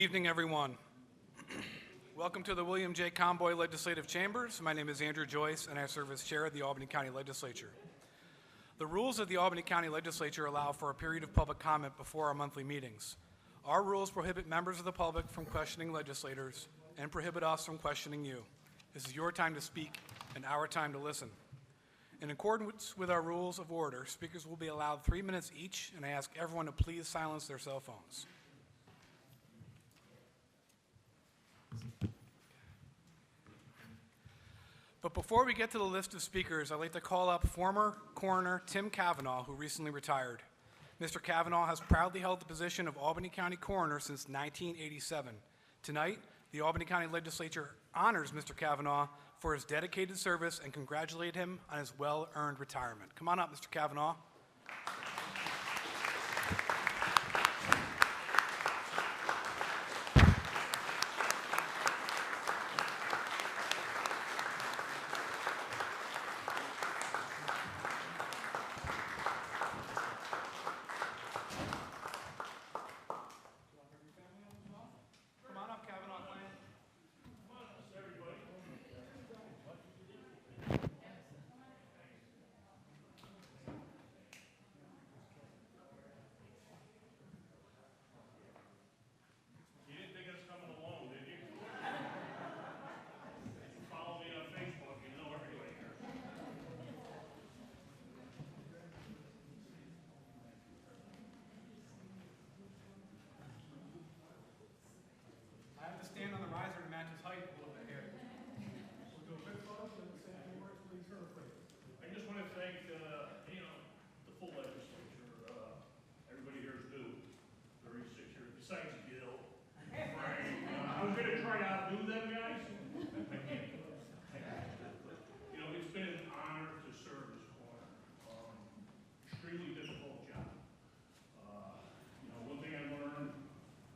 Good evening, everyone. Welcome to the William J. Comboy Legislative Chambers. My name is Andrew Joyce, and I serve as chair of the Albany County Legislature. The rules of the Albany County Legislature allow for a period of public comment before our monthly meetings. Our rules prohibit members of the public from questioning legislators and prohibit us from questioning you. This is your time to speak and our time to listen. In accordance with our rules of order, speakers will be allowed 3 minutes each, and I ask everyone to please silence their cell phones. But before we get to the list of speakers, I'd like to call up former coroner Tim Cavanaugh, who recently retired. Mr. Cavanaugh has proudly held the position of Albany County Coroner since 1987. Tonight, the Albany County Legislature honors Mr. Cavanaugh for his dedicated service and congratulate him on his well-earned retirement. Come on up, Mr. Cavanaugh. Stand on the riser to match his height a little bit here. We'll do a quick photo and say a few words, please, real quick. I just want to thank, the full legislature. Everybody here is new, 36 years, besides Gil, Frank. I was going to try to outdo them guys. I can't. It's been an honor to serve this corner. Extremely difficult job. One thing I learned,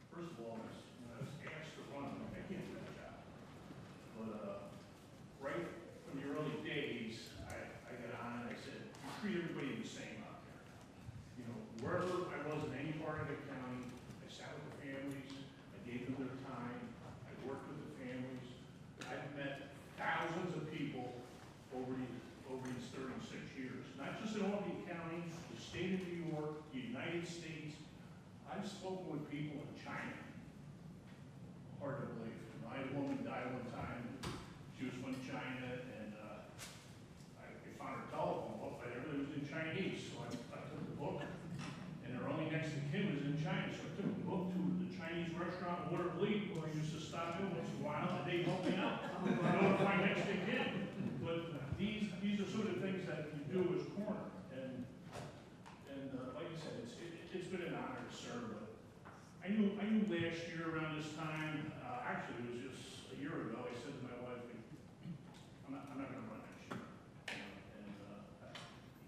first of all, is when I was asked to run, I can't do the job. But right from the early days, I got on and I said, you treat everybody the same out there. Wherever I was in any part of the county, I sat with the families, I gave them their time, I worked with the families. I've met thousands of people over these 36 years, not just in Albany County, the state of New York, the United States. I've spoken with people in China. Hard to believe. I had a woman die one time. She was from China, and I found her telephone book, but everything was in Chinese. So I took the book, and her only next of kin was in China. So I took the book to the Chinese restaurant, Waterloo, where I used to stop in once in a while, and they helped me out. I know my next of kin. But these are sort of things that you do as coroner. And like I said, it's been an honor to serve. But I knew last year around this time, actually it was just a year ago, I said to my wife, I'm not going to run next year. And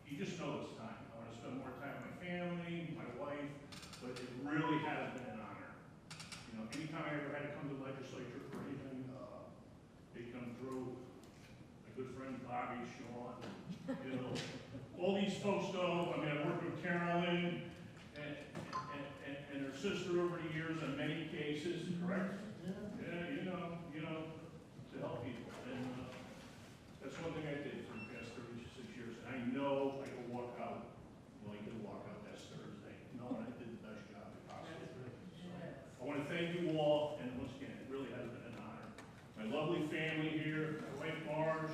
you just know it's time. I want to spend more time with my family, my wife, but it really has been an honor. Anytime I ever had to come to the legislature for anything, they come through. My good friend Bobby, Sean, all these folks know. I worked with Carolyn and her sister over the years on many cases, correct? Yeah, to help people. And that's one thing I did for the past 36 years. And I know I can walk out, I can walk out this Thursday, knowing I did the best job I possibly could. So I want to thank you all, and once again, it really has been an honor. My lovely family here, my wife Marge,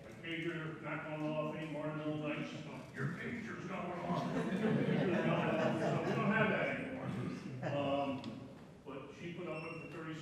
my pager not going off anymore in the middle of the night. She's going, your pager's going off. So we don't have that anymore. But she put up with it for 36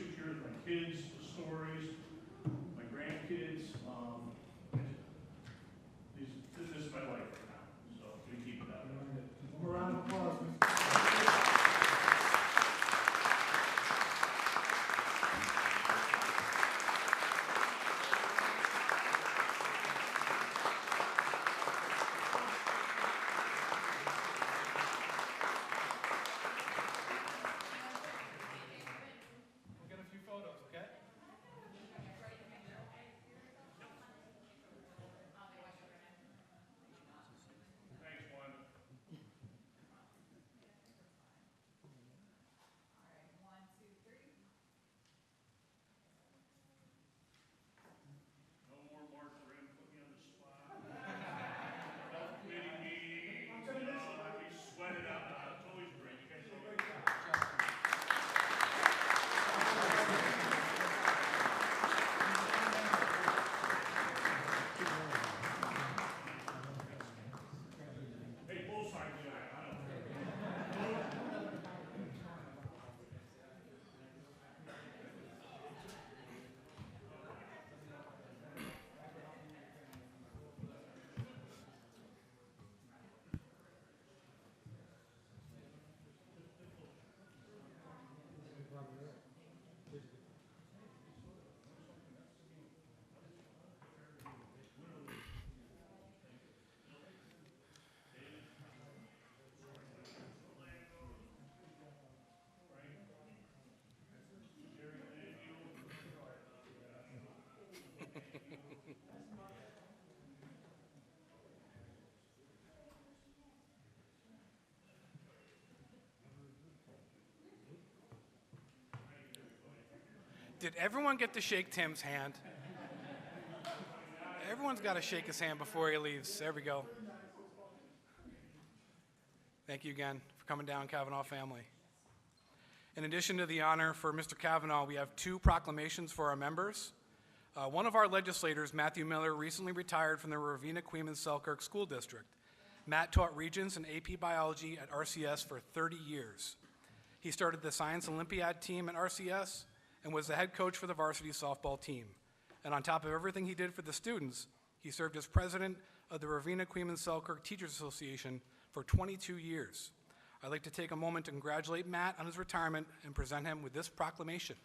Did everyone get to shake Tim's hand? Everyone's got to shake his hand before he leaves. There we go. Thank you again for coming down, Kavanaugh family. In addition to the honor for Mr. Kavanaugh, we have 2 proclamations for our members. One of our legislators, Matthew Miller, recently retired from the Ravenna-Queens-Selkirk School District. Matt taught Regents and AP Biology at RCS for 30 years. He started the Science Olympiad team at RCS and was the head coach for the varsity softball team. And on top of everything he did for the students, he served as president of the Ravenna-Queens-Selkirk Teachers Association for 22 years. I'd like to take a moment to congratulate Matt on his retirement and present him with this proclamation.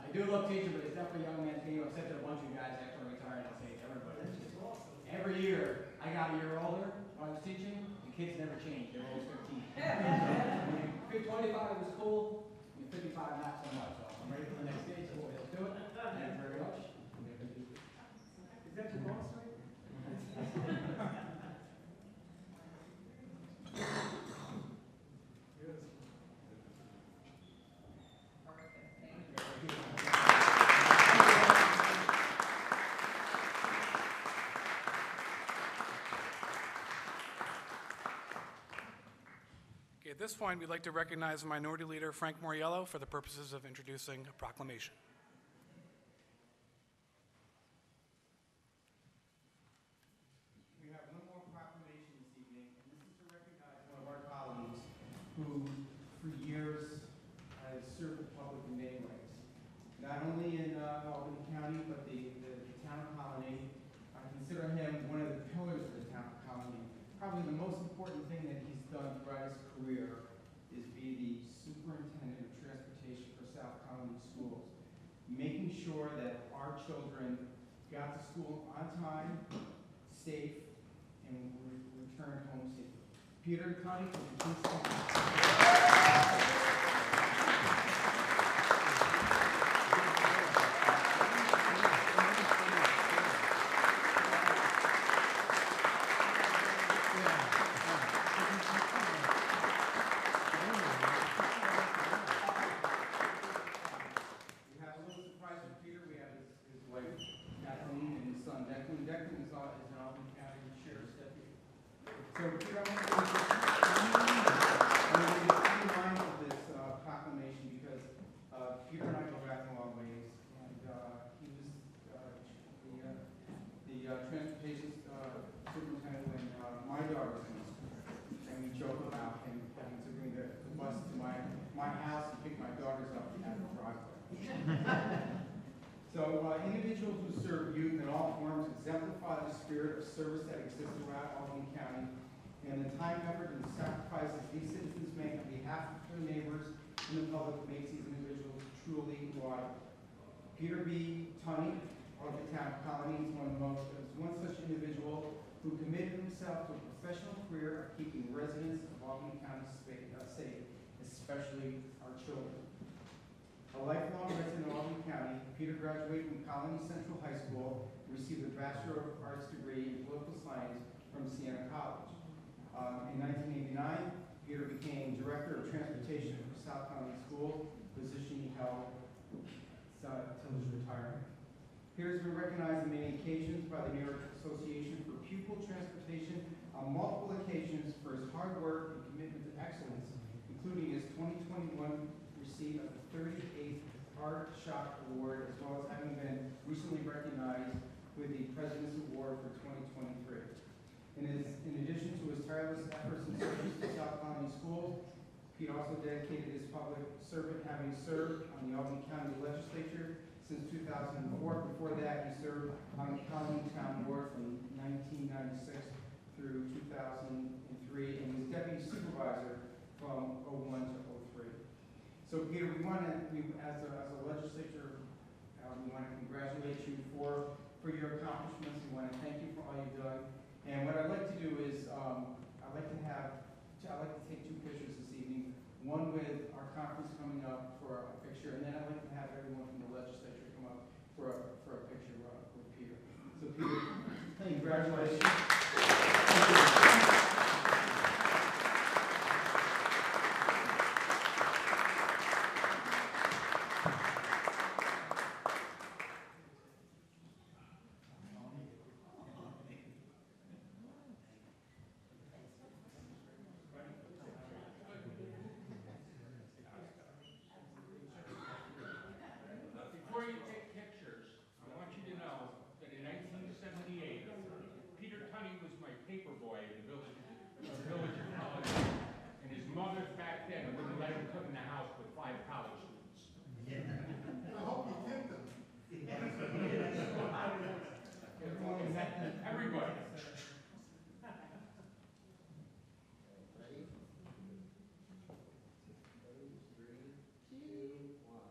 I do love teaching, but it's definitely a young man's game. I've said to a bunch of you guys after I retired, I'll say to everybody, every year I got a year older when I was teaching, the kids never changed. They were always 15. When you're 25 was cool, when you're 55 not so much. So I'm ready for the next stage, so let's do it. Thank you very much. Is that your boss, right? At this point, we'd like to recognize Minority Leader Frank Moriello for the purposes of introducing a proclamation. We have one more proclamation this evening, and this is to recognize one of our colleagues who, for years, has served the public in many ways. Not only in Albany County, but the town of Colony. I consider him one of the pillars of the town of Colony. Probably the most important thing that he's done throughout his career is be the superintendent of transportation for South Colony schools, making sure that our children got to school on time, safe, and returned home safely. Peter and Connie, would you please stand? Transportation superintendent when my daughter was in school, and we joke about him having to bring the bus to my house and pick my daughters up at the driveway. So individuals who serve youth in all forms exemplify the spirit of service that exists throughout Albany County, and the time, effort, and sacrifices these citizens make on behalf of their neighbors and the public makes these individuals truly laudable. Peter B. Tunney of the town of Colony is one such individual who committed himself to a professional career of keeping residents of Albany County safe, especially our children. A lifelong resident of Albany County, Peter graduated from Colony Central High School and received a Bachelor of Arts degree in Political Science from Siena College. In 1989, Peter became Director of Transportation for South Colony School, position he held until his retirement. Peter has been recognized on many occasions by the New York Association for Pupil Transportation on multiple occasions for his hard work and commitment to excellence, including his 2021 receipt of the 38th Art Shop Award, as well as having been recently recognized with the President's Award for 2023. In addition to his tireless efforts and service to South Colony Schools, Pete also dedicated his public service, having served on the Albany County Legislature since 2004. Before that, he served on the Colony Town Board from 1996 through 2003, and was deputy supervisor from 01 to 03. So, Peter, as a legislature, we want to congratulate you for your accomplishments. We want to thank you for all you've done. And what I'd like to do is, I'd like to take two pictures this evening. One with our conference coming up for a picture, and then I'd like to have everyone from the legislature come up for a picture with Peter. So, Peter, congratulations. Before you take pictures, I want you to know that in 1978, Peter Tunney was my paper boy in the village of College, and his mother back then wouldn't let him cook in the house with 5 college students. I hope you tipped them. Everybody. Ready? 3, 2, 1.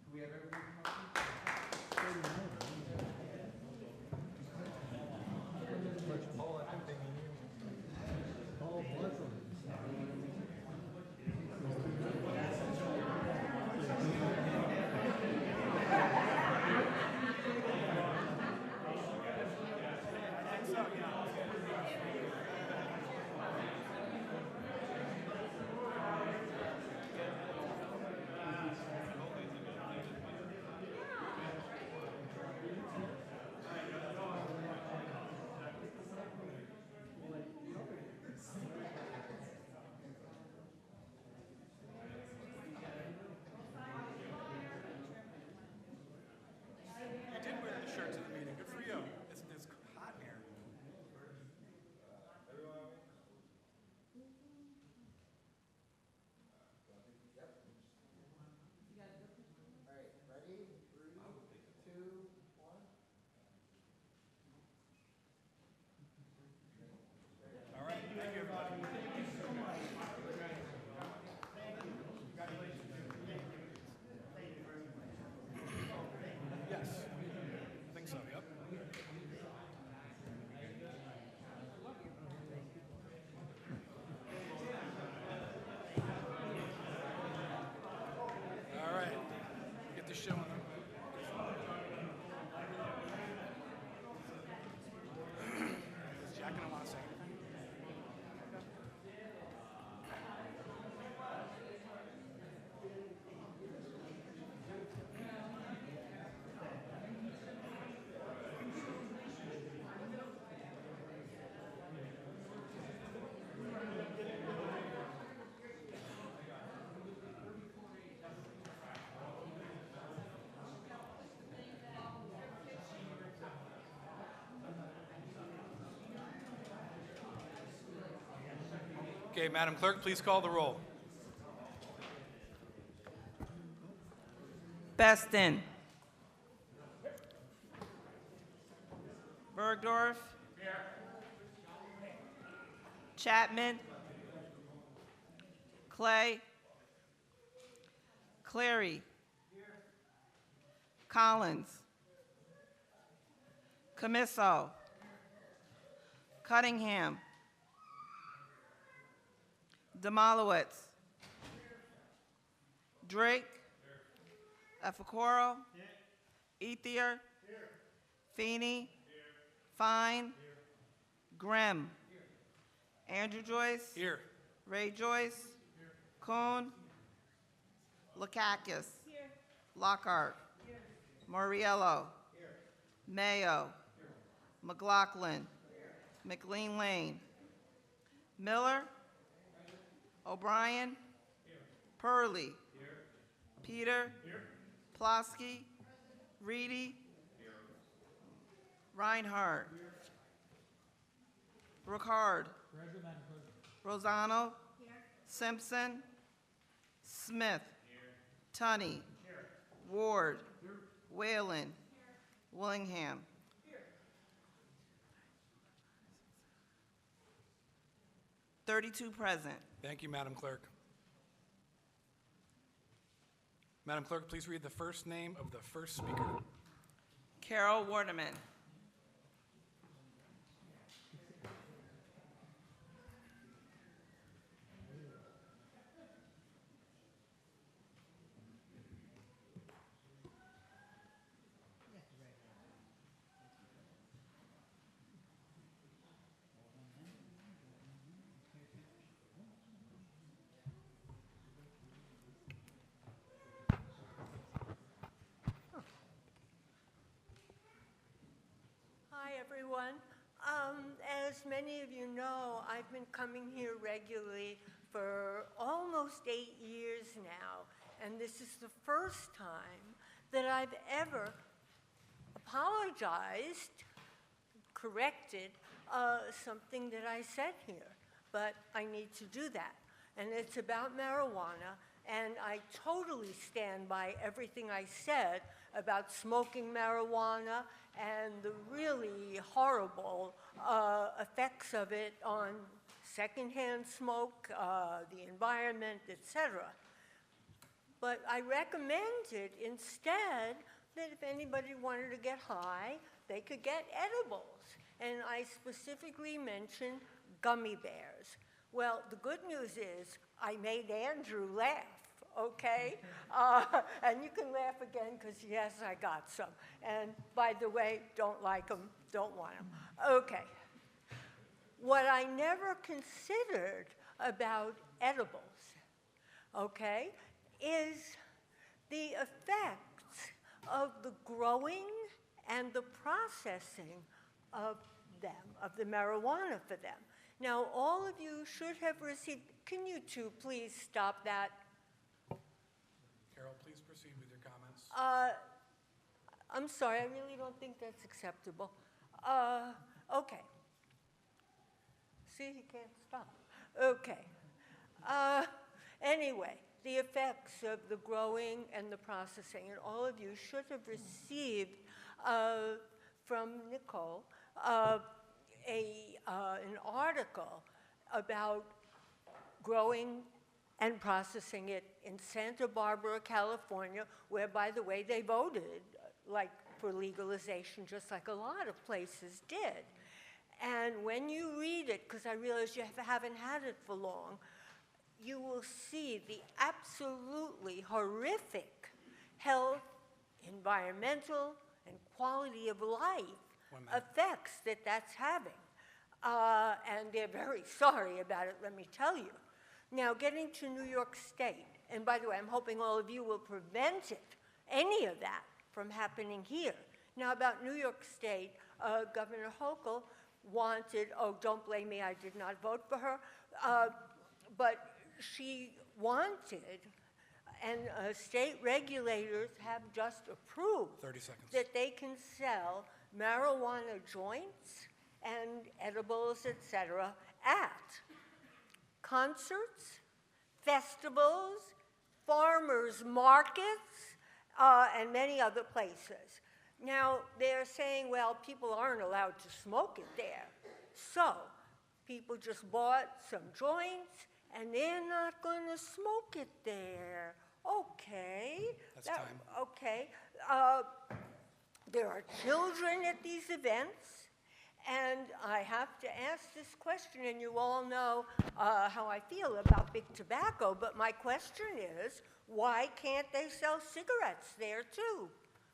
Do we have everyone come up? You did wear the shirt to the meeting. Good for you. It's hot in here. All right, ready? 3, 2, 1. All right. Thank you, everybody. Yes. I think so, yep. All right. Get the show on. Is Jack gonna want to say anything? Okay, Madam Clerk, please call the roll. Beston. Bergdorf. Chapman. Clay. Clary. Collins. Camiso. Cunningham. Demolowitz. Drake. Efakoro. Ethier. Feeney. Fine. Grimm. Andrew Joyce. Here. Ray Joyce. Kuhn. Lakakis. Lockhart. Moriello. Mayo. McLaughlin. McLean Lane. Miller. O'Brien. Purley. Peter. Plosky. Reedy. Reinhardt. Ricard. Rosano. Simpson. Smith. Tunney. Ward. Whalen. Willingham. 32 present. Thank you, Madam Clerk. Madam Clerk, please read the first name of the first speaker. Carol Waterman. Hi, everyone. As many of you know, I've been coming here regularly for almost 8 years now, and this is the first time that I've ever apologized, corrected something that I said here, but I need to do that. And it's about marijuana, and I totally stand by everything I said about smoking marijuana and the really horrible effects of it on secondhand smoke, the environment, etc. But I recommended instead that if anybody wanted to get high, they could get edibles. And I specifically mentioned gummy bears. Well, the good news is I made Andrew laugh, okay? And you can laugh again because, yes, I got some. And by the way, don't like them, don't want them. Okay. What I never considered about edibles, okay, is the effects of the growing and the processing of them, of the marijuana for them. Now, all of you should have received, can you two please stop that? Carol, please proceed with your comments. I'm sorry, I really don't think that's acceptable. Okay. See, he can't stop. Okay. Anyway, the effects of the growing and the processing, and all of you should have received from Nicole an article about growing and processing it in Santa Barbara, California, where, by the way, they voted like for legalization, just like a lot of places did. And when you read it, because I realize you haven't had it for long, you will see the absolutely horrific health, environmental, and quality of life effects that that's having. And they're very sorry about it, let me tell you. Now, getting to New York State, and by the way, I'm hoping all of you will prevent it, any of that, from happening here. Now, about New York State, Governor Hochul wanted, oh, don't blame me, I did not vote for her, but she wanted, and state regulators have just approved 30 seconds. that they can sell marijuana joints and edibles, etc., at concerts, festivals, farmers markets, and many other places. Now, they're saying, well, people aren't allowed to smoke it there. So, people just bought some joints, and they're not going to smoke it there. Okay. That's time. Okay. There are children at these events, and I have to ask this question, and you all know how I feel about big tobacco, but my question is, why can't they sell cigarettes there too?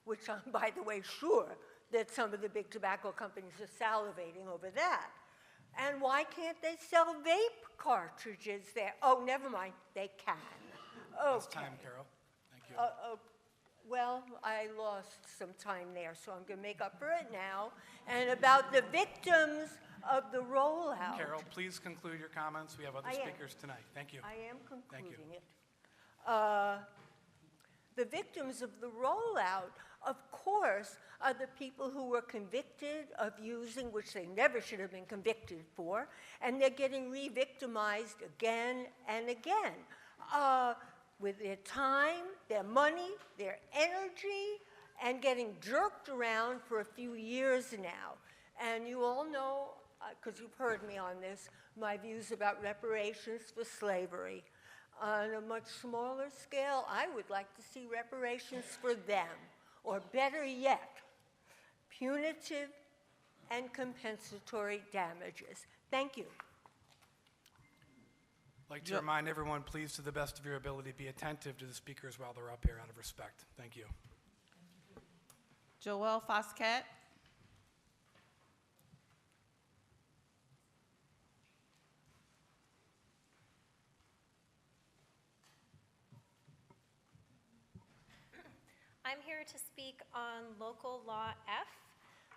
Which I'm, by the way, sure that some of the big tobacco companies are salivating over that. And why can't they sell vape cartridges there? Oh, never mind, they can. Okay. That's time, Carol. Thank you. Well, I lost some time there, so I'm going to make up for it now. And about the victims of the rollout. Carol, please conclude your comments. We have other I am. speakers tonight. Thank you. I am Thank you. concluding it. The victims of the rollout, of course, are the people who were convicted of using, which they never should have been convicted for, and they're getting re-victimized again and again with their time, their money, their energy, and getting jerked around for a few years now. And you all know, because you've heard me on this, my views about reparations for slavery. On a much smaller scale, I would like to see reparations for them, or better yet, punitive and compensatory damages. Thank you. I'd like to remind everyone, please, to the best of your ability, be attentive to the speakers while they're up here out of respect. Thank you. Joelle Fosquet. I'm here to speak on Local Law F.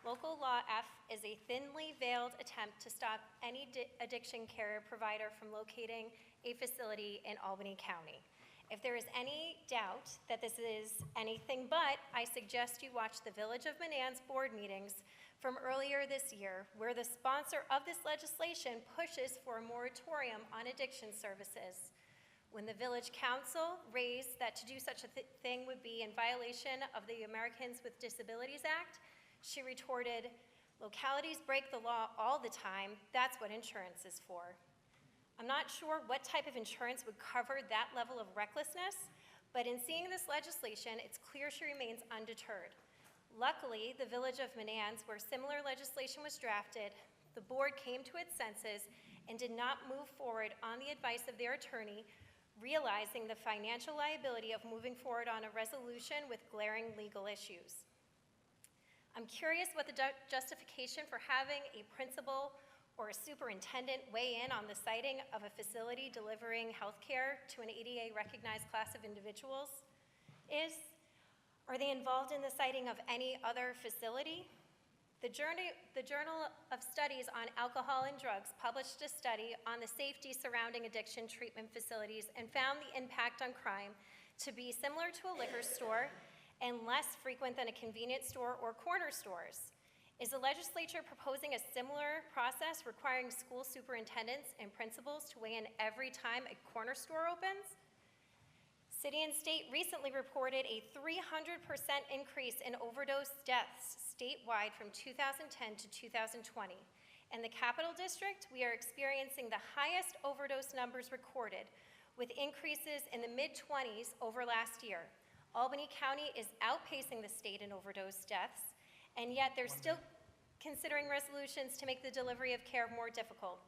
Local Law F is a thinly veiled attempt to stop any addiction care provider from locating a facility in Albany County. If there is any doubt that this is anything but, I suggest you watch the Village of Manans board meetings from earlier this year, where the sponsor of this legislation pushes for a moratorium on addiction services. When the village council raised that to do such a thing would be in violation of the Americans with Disabilities Act, she retorted, "Localities break the law all the time. That's what insurance is for." I'm not sure what type of insurance would cover that level of recklessness, but in seeing this legislation, it's clear she remains undeterred. Luckily, the Village of Manans, where similar legislation was drafted, the board came to its senses and did not move forward on the advice of their attorney, realizing the financial liability of moving forward on a resolution with glaring legal issues. I'm curious what the justification for having a principal or a superintendent weigh in on the siting of a facility delivering health care to an ADA-recognized class of individuals is. Are they involved in the siting of any other facility? The Journal of Studies on Alcohol and Drugs published a study on the safety surrounding addiction treatment facilities and found the impact on crime to be similar to a liquor store and less frequent than a convenience store or corner stores. Is the legislature proposing a similar process requiring school superintendents and principals to weigh in every time a corner store opens? City and state recently reported a 300% increase in overdose deaths statewide from 2010 to 2020. In the Capital District, we are experiencing the highest overdose numbers recorded, with increases in the mid-20s over last year. Albany County is outpacing the state in overdose deaths, and yet they're still considering resolutions to make the delivery of care more difficult.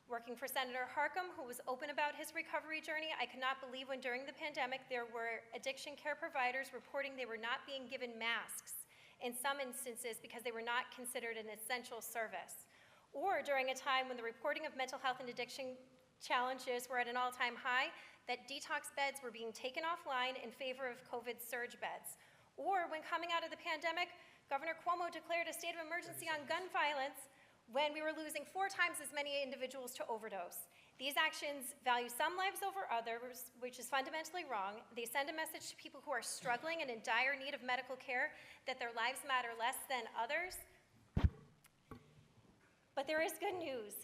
Working for Senator Harcum, who was open about his recovery journey, I could not believe when during the pandemic there were addiction care providers reporting they were not being given masks in some instances because they were not considered an essential service. Or during a time when the reporting of mental health and addiction challenges were at an all-time high, that detox beds were being taken offline in favor of COVID surge beds. Or when coming out of the pandemic, Governor Cuomo declared a state of emergency on gun violence when we were losing 4 times as many individuals to overdose. These actions value some lives over others, which is fundamentally wrong. They send a message to people who are struggling and in dire need of medical care that their lives matter less than others. But there is good news.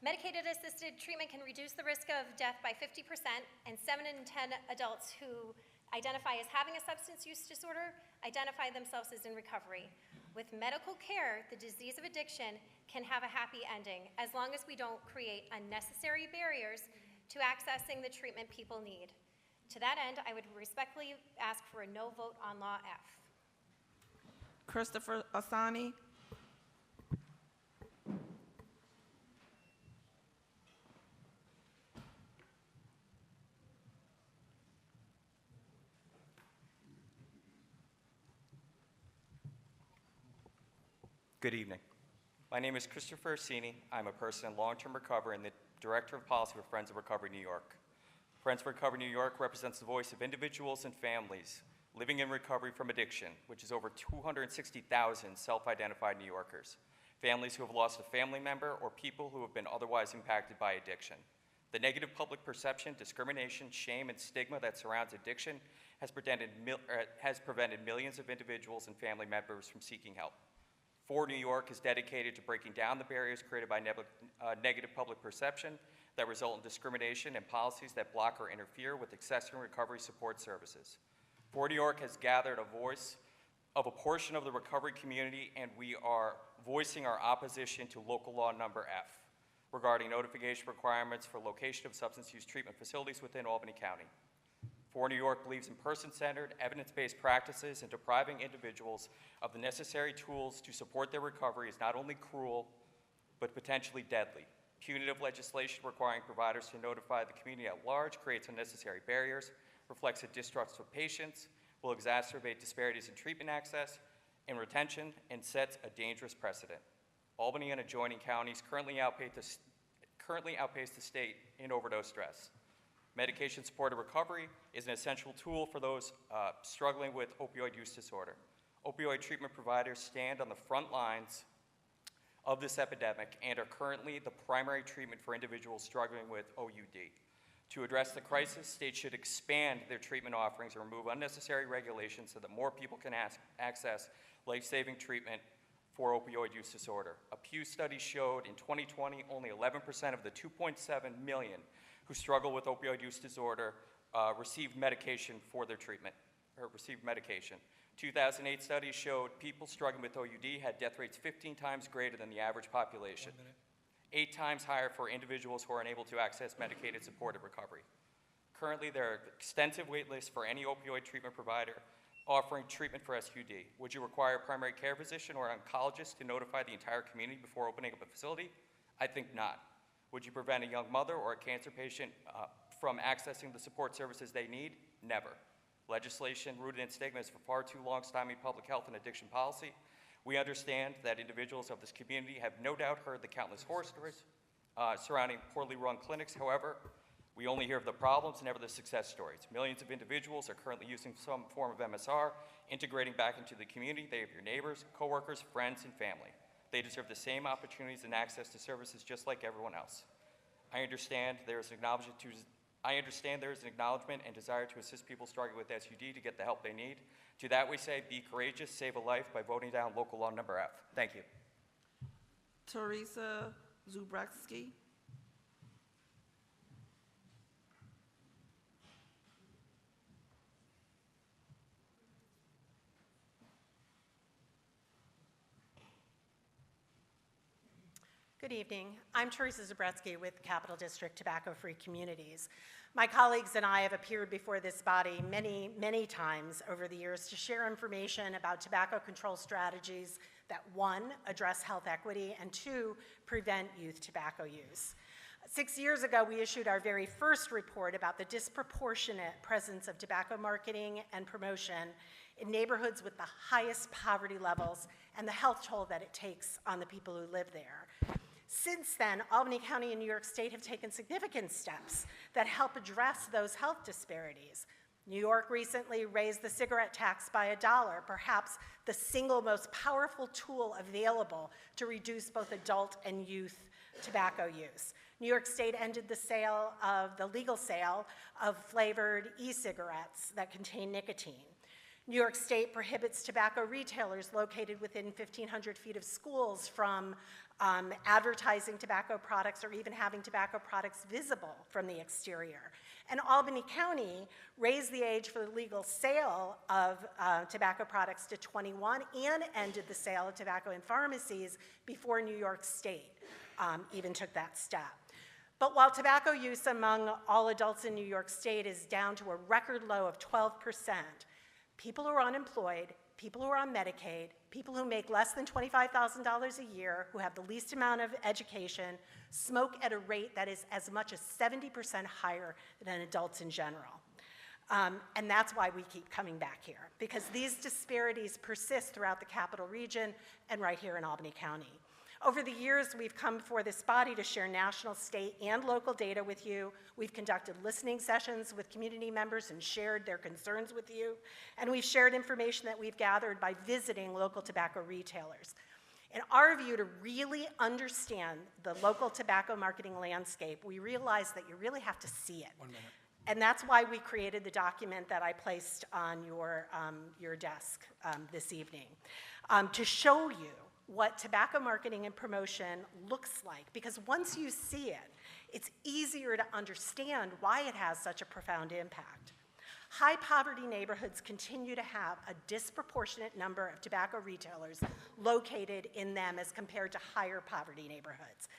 Medicated-assisted treatment can reduce the risk of death by 50%, and 7 in 10 adults who identify as having a substance use disorder identify themselves as in recovery. With medical care, the disease of addiction can have a happy ending as long as we don't create unnecessary barriers to accessing the treatment people need. To that end, I would respectfully ask for a no vote on Law F. Christopher Asani. Good evening. My name is Christopher Orsini. I'm a person in long-term recovery and the Director of Policy for Friends of Recovery New York. Friends of Recovery New York represents the voice of individuals and families living in recovery from addiction, which is over 260,000 self-identified New Yorkers. families who have lost a family member, or people who have been otherwise impacted by addiction. The negative public perception, discrimination, shame, and stigma that surrounds addiction has prevented millions of individuals and family members from seeking help. For New York is dedicated to breaking down the barriers created by negative public perception that result in discrimination and policies that block or interfere with access and recovery support services. For New York has gathered a voice of a portion of the recovery community, and we are voicing our opposition to local law number F regarding notification requirements for location of substance use treatment facilities within Albany County. For New York believes in person-centered, evidence-based practices, and depriving individuals of the necessary tools to support their recovery is not only cruel, but potentially deadly. Punitive legislation requiring providers to notify the community at large creates unnecessary barriers, reflects a distrust of patients, will exacerbate disparities in treatment access and retention, and sets a dangerous precedent. Albany and adjoining counties currently outpace the state in overdose stress. Medication-supported recovery is an essential tool for those struggling with opioid use disorder. Opioid treatment providers stand on the front lines of this epidemic and are currently the primary treatment for individuals struggling with OUD. To address the crisis, states should expand their treatment offerings and remove unnecessary regulations so that more people can access life-saving treatment for opioid use disorder. A Pew study showed in 2020 only 11% of the 2.7 million who struggle with opioid use disorder received medication for their treatment, or received medication. 2008 studies showed people struggling with OUD had death rates 15 times greater than the average population, 8 times higher for individuals who are unable to access medicated supported recovery. Currently, there are extensive wait lists for any opioid treatment provider offering treatment for SUD. Would you require a primary care physician or an oncologist to notify the entire community before opening up a facility? I think not. Would you prevent a young mother or a cancer patient from accessing the support services they need? Never. Legislation rooted in stigma is for far too long stymied public health and addiction policy. We understand that individuals of this community have no doubt heard the countless horror stories surrounding poorly run clinics. However, we only hear of the problems, never the success stories. Millions of individuals are currently using some form of MSR, integrating back into the community. They have your neighbors, coworkers, friends, and family. They deserve the same opportunities and access to services just like everyone else. I understand there is an acknowledgement and desire to assist people struggling with SUD to get the help they need. To that we say, be courageous, save a life by voting down local law number F. Thank you. Teresa Zubrowski. Good evening. I'm Teresa Zabretsky with Capital District Tobacco Free Communities. My colleagues and I have appeared before this body many, many times over the years to share information about tobacco control strategies that, 1, address health equity, and 2, prevent youth tobacco use. 6 years ago, we issued our very first report about the disproportionate presence of tobacco marketing and promotion in neighborhoods with the highest poverty levels and the health toll that it takes on the people who live there. Since then, Albany County and New York State have taken significant steps that help address those health disparities. New York recently raised the cigarette tax by $1, perhaps the single most powerful tool available to reduce both adult and youth tobacco use. New York State ended the legal sale of flavored e-cigarettes that contain nicotine. New York State prohibits tobacco retailers located within 1,500 feet of schools from advertising tobacco products or even having tobacco products visible from the exterior. And Albany County raised the age for the legal sale of tobacco products to 21 and ended the sale of tobacco in pharmacies before New York State even took that step. But while tobacco use among all adults in New York State is down to a record low of 12%, people who are unemployed, people who are on Medicaid, people who make less than $25,000 a year, who have the least amount of education, smoke at a rate that is as much as 70% higher than adults in general. And that's why we keep coming back here, because these disparities persist throughout the Capital Region and right here in Albany County. Over the years, we've come before this body to share national, state, and local data with you. We've conducted listening sessions with community members and shared their concerns with you. And we've shared information that we've gathered by visiting local tobacco retailers. In our view, to really understand the local tobacco marketing landscape, we realized that you really have to see it. 1 minute. And that's why we created the document that I placed on your desk this evening, to show you what tobacco marketing and promotion looks like. Because once you see it, it's easier to understand why it has such a profound impact. High poverty neighborhoods continue to have a disproportionate number of tobacco retailers located in them as compared to higher poverty neighborhoods.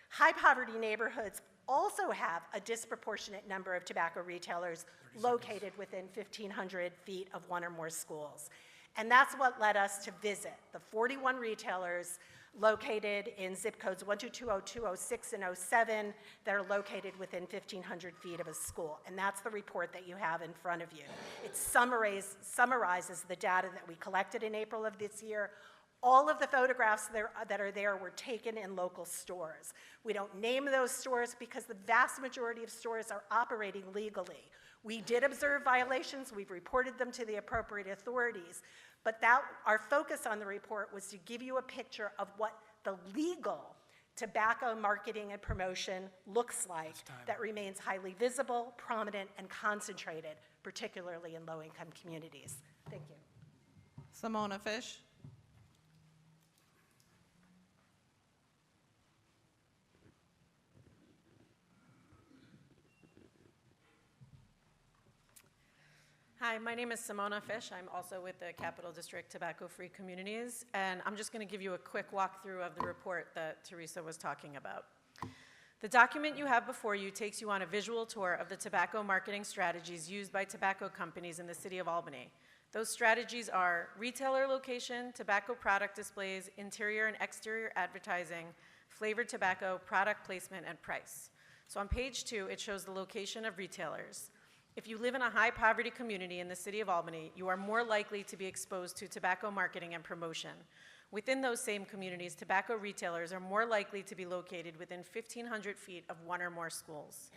High poverty neighborhoods also have a disproportionate number of tobacco retailers located within 1,500 feet of one or more schools. And that's what led us to visit the 41 retailers located in zip codes 12202, 206, and 07 that are located within 1,500 feet of a school. And that's the report that you have in front of you. It summarizes the data that we collected in April of this year. All of the photographs that are there were taken in local stores. We don't name those stores because the vast majority of stores are operating legally. We did observe violations. We've reported them to the appropriate authorities. But our focus on the report was to give you a picture of what the legal tobacco marketing and promotion looks like that remains highly visible, prominent, and concentrated, particularly in low-income communities. Thank you. Simona Fish. Hi, my name is Simona Fish. I'm also with the Capital District Tobacco-Free Communities, and I'm just going to give you a quick walkthrough of the report that Teresa was talking about. The document you have before you takes you on a visual tour of the tobacco marketing strategies used by tobacco companies in the city of Albany. Those strategies are retailer location, tobacco product displays, interior and exterior advertising, flavored tobacco, product placement, and price. So on page 2, it shows the location of retailers. If you live in a high poverty community in the city of Albany, you are more likely to be exposed to tobacco marketing and promotion. Within those same communities, tobacco retailers are more likely to be located within 1,500 feet of one or more schools.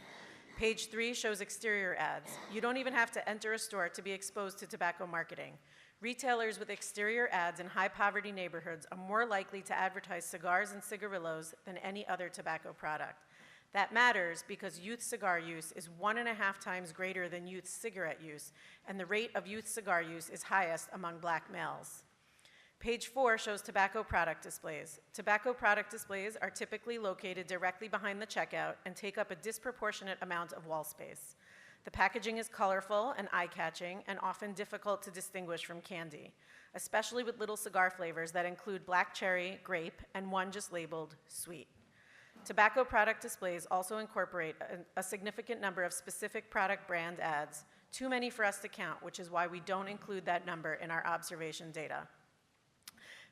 Page 3 shows exterior ads. You don't even have to enter a store to be exposed to tobacco marketing. Retailers with exterior ads in high poverty neighborhoods are more likely to advertise cigars and cigarillos than any other tobacco product. That matters because youth cigar use is 1.5 times greater than youth cigarette use, and the rate of youth cigar use is highest among black males. Page 4 shows tobacco product displays. Tobacco product displays are typically located directly behind the checkout and take up a disproportionate amount of wall space. The packaging is colorful and eye-catching and often difficult to distinguish from candy, especially with little cigar flavors that include black cherry, grape, and one just labeled sweet. Tobacco product displays also incorporate a significant number of specific product brand ads, too many for us to count, which is why we don't include that number in our observation data.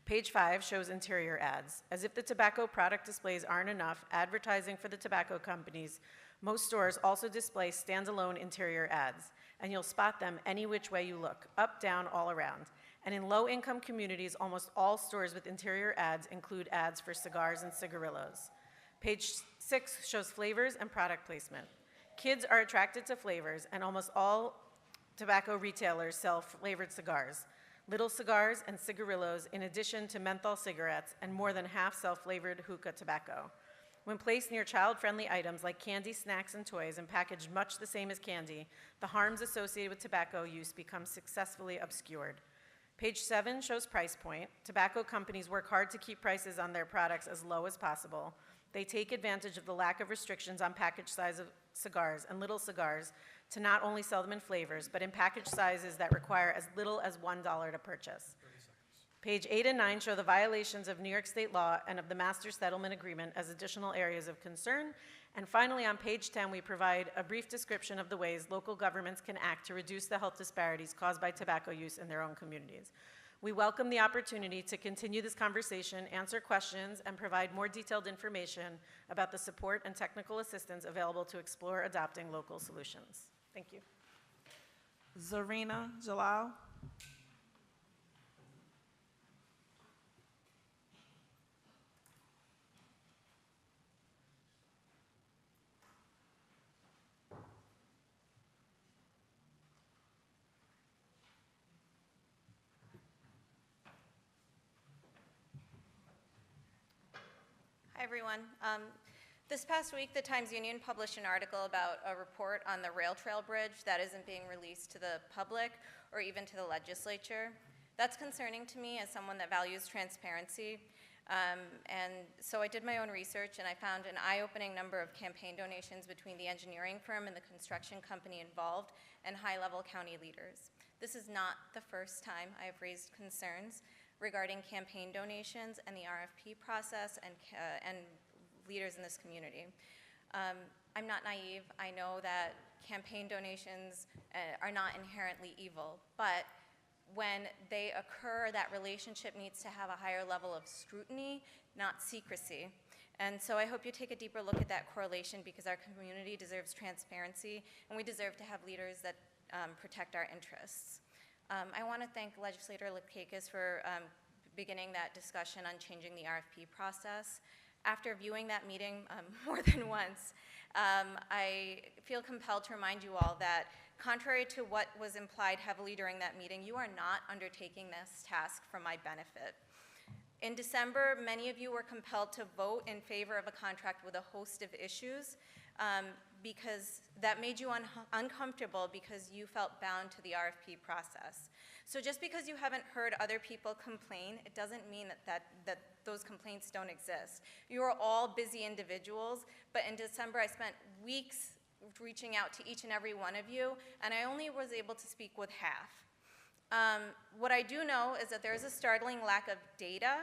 Page 5 shows interior ads. As if the tobacco product displays aren't enough, advertising for the tobacco companies, most stores also display standalone interior ads, and you'll spot them any which way you look, up, down, all around. And in low-income communities, almost all stores with interior ads include ads for cigars and cigarillos. Page 6 shows flavors and product placement. Kids are attracted to flavors, and almost all tobacco retailers sell flavored cigars, little cigars and cigarillos, in addition to menthol cigarettes, and more than half sell flavored hookah tobacco. When placed near child-friendly items like candy, snacks, and toys, and packaged much the same as candy, the harms associated with tobacco use become successfully obscured. Page 7 shows price point. Tobacco companies work hard to keep prices on their products as low as possible. They take advantage of the lack of restrictions on package size of cigars and little cigars to not only sell them in flavors, but in package sizes that require as little as $1 to purchase. Page 8 and 9 show the violations of New York state law and of the Master Settlement Agreement as additional areas of concern. And finally, on page 10, we provide a brief description of the ways local governments can act to reduce the health disparities caused by tobacco use in their own communities. We welcome the opportunity to continue this conversation, answer questions, and provide more detailed information about the support and technical assistance available to explore adopting local solutions. Thank you. Zarina Jalal. everyone. This past week, the Times-Union published an article about a report on the rail trail bridge that isn't being released to the public or even to the legislature. That's concerning to me as someone that values transparency. And so I did my own research, and I found an eye-opening number of campaign donations between the engineering firm and the construction company involved and high-level county leaders. This is not the first time I have raised concerns regarding campaign donations and the RFP process and leaders in this community. I'm not naive. I know that campaign donations are not inherently evil, but when they occur, that relationship needs to have a higher level of scrutiny, not secrecy. And so I hope you take a deeper look at that correlation, because our community deserves transparency, and we deserve to have leaders that protect our interests. I want to thank Legislator Lekakis for beginning that discussion on changing the RFP process. After viewing that meeting more than once, I feel compelled to remind you all that contrary to what was implied heavily during that meeting, you are not undertaking this task for my benefit. In December, many of you were compelled to vote in favor of a contract with a host of issues because that made you uncomfortable because you felt bound to the RFP process. So just because you haven't heard other people complain, it doesn't mean that those complaints don't exist. You are all busy individuals, but in December I spent weeks reaching out to each and every one of you, and I only was able to speak with half. What I do know is that there is a startling lack of data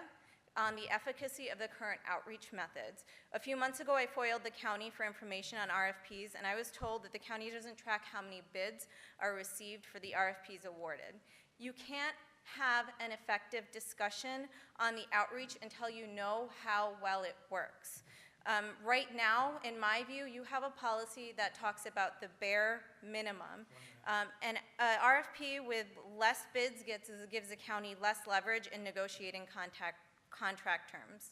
on the efficacy of the current outreach methods. A few months ago, I foiled the county for information on RFPs, and I was told that the county doesn't track how many bids are received for the RFPs awarded. You can't have an effective discussion on the outreach until you know how well it works. Right now, in my view, you have a policy that talks about the bare minimum. An RFP with less bids gives the county less leverage in negotiating contract terms.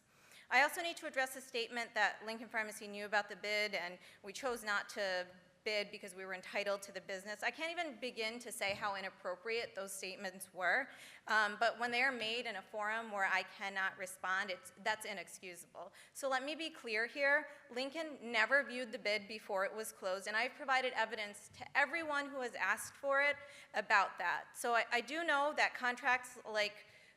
I also need to address a statement that Lincoln Pharmacy knew about the bid and we chose not to bid because we were entitled to the business. I can't even begin to say how inappropriate those statements were, but when they are made in a forum where I cannot respond, that's inexcusable. So let me be clear here. Lincoln never viewed the bid before it was closed, and I've provided evidence to everyone who has asked for it about that. So I do know that contracts like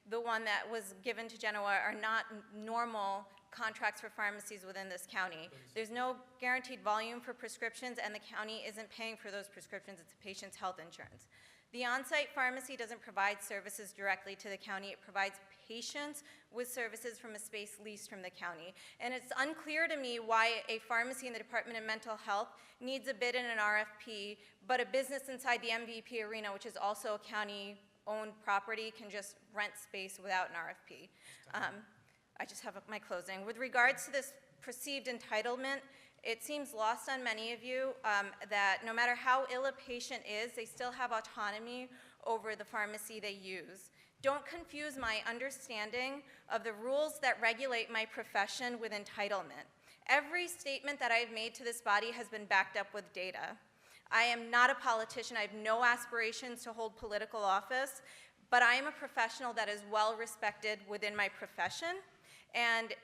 the one that was given to Genoa are not normal contracts for pharmacies within this county. There's no guaranteed volume for prescriptions, and the county isn't paying for those prescriptions. It's the patient's health insurance. The on-site pharmacy doesn't provide services directly to the county. It provides patients with services from a space leased from the county. And it's unclear to me why a pharmacy in the Department of Mental Health needs a bid in an RFP, but a business inside the MVP arena, which is also a county-owned property, can just rent space without an RFP. I just have my closing. With regards to this perceived entitlement, it seems lost on many of you that no matter how ill a patient is, they still have autonomy over the pharmacy they use. Don't confuse my understanding of the rules that regulate my profession with entitlement. Every statement that I've made to this body has been backed up with data. I am not a politician. I have no aspirations to hold political office, but I am a professional that is well respected within my profession. And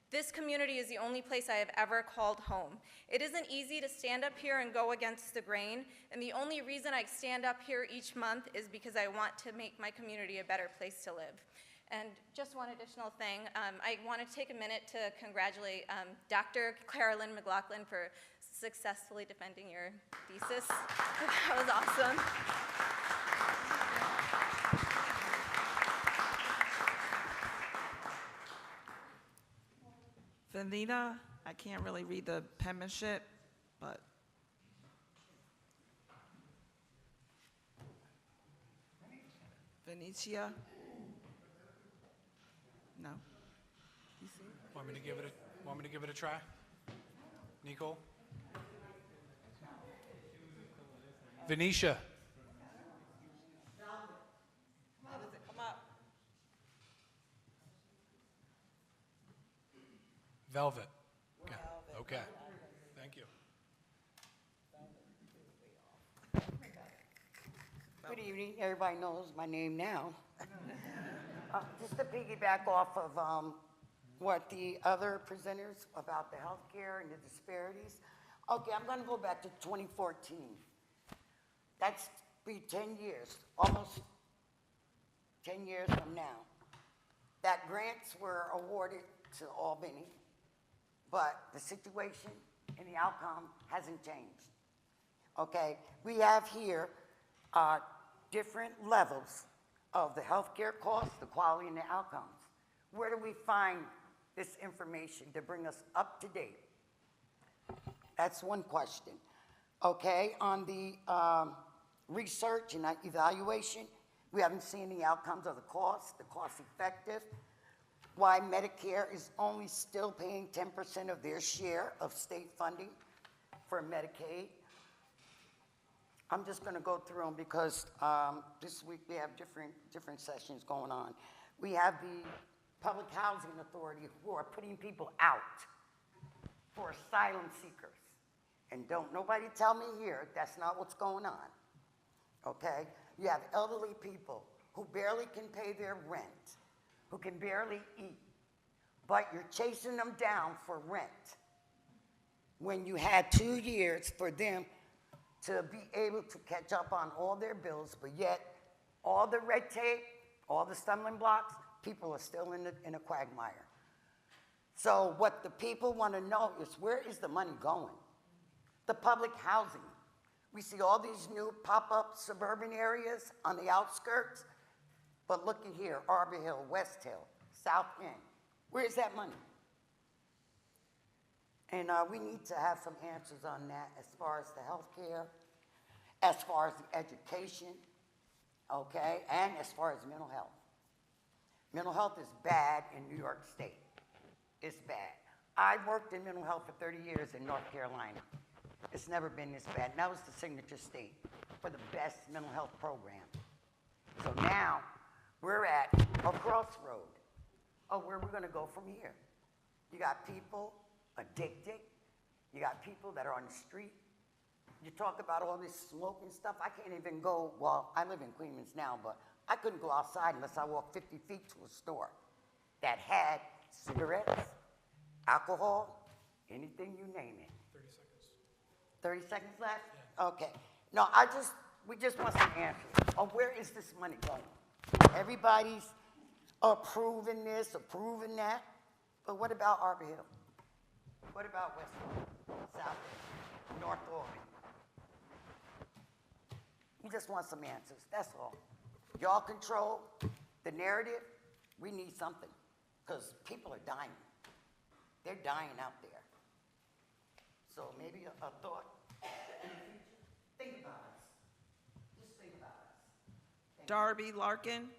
this community is the only place I have ever called home. It isn't easy to stand up here and go against the grain, and the only reason I stand up here each month is because I want to make my community a better place to live. And just one additional thing, I want to take a minute to congratulate Dr. Carolyn McLaughlin for successfully defending your thesis. That was awesome. Vanita, I can't really read the penmanship, but Venetia? No. You see? Want me to give it a try? Nicole? Venetia. How does it come up? Velvet. Okay. Okay. Thank you. Good evening. Everybody knows my name now. Just to piggyback off of what the other presenters about the healthcare and the disparities. Okay, I'm gonna go back to 2014. That's be 10 years, almost 10 years from now. That grants were awarded to Albany, but the situation and the outcome hasn't changed. Okay, we have here different levels of the healthcare costs, the quality, and the outcomes. Where do we find this information to bring us up to date? That's one question. Okay, on the research and evaluation, we haven't seen the outcomes of the cost effective, why Medicare is only still paying 10% of their share of state funding for Medicaid. I'm just going to go through them because this week we have different sessions going on. We have the Public Housing Authority who are putting people out for asylum seekers. And don't nobody tell me here that's not what's going on, okay? You have elderly people who barely can pay their rent, who can barely eat, but you're chasing them down for rent when you had 2 years for them to be able to catch up on all their bills, but yet all the red tape, all the stumbling blocks, people are still in a quagmire. So what the people want to know is, where is the money going? The public housing. We see all these new pop-up suburban areas on the outskirts, but look at here, Arbor Hill, West Hill, South End. Where is that money? And we need to have some answers on that as far as the health care, as far as the education, okay, and as far as mental health. Mental health is bad in New York State. It's bad. I worked in mental health for 30 years in North Carolina. It's never been this bad. And that was the signature state for the best mental health program. So now we're at a crossroad of where we're going to go from here. You got people addicted. You got people that are on the street. You talk about all this smoke and stuff. I can't even go, well, I live in Queens now, but I couldn't go outside unless I walked 50 feet to a store that had cigarettes, alcohol, anything you name it. 30 seconds left? Yeah. Okay. No, we just want some answers on where is this money going? Everybody's approving this, approving that, but what about Arbor Hill? What about West Hill, South Hill, North Albany? We just want some answers, that's all. Y'all control the narrative. We need something, because people are dying. They're dying out there. So maybe a thought in the future. Think about us. Just think about us. Darby Larkin.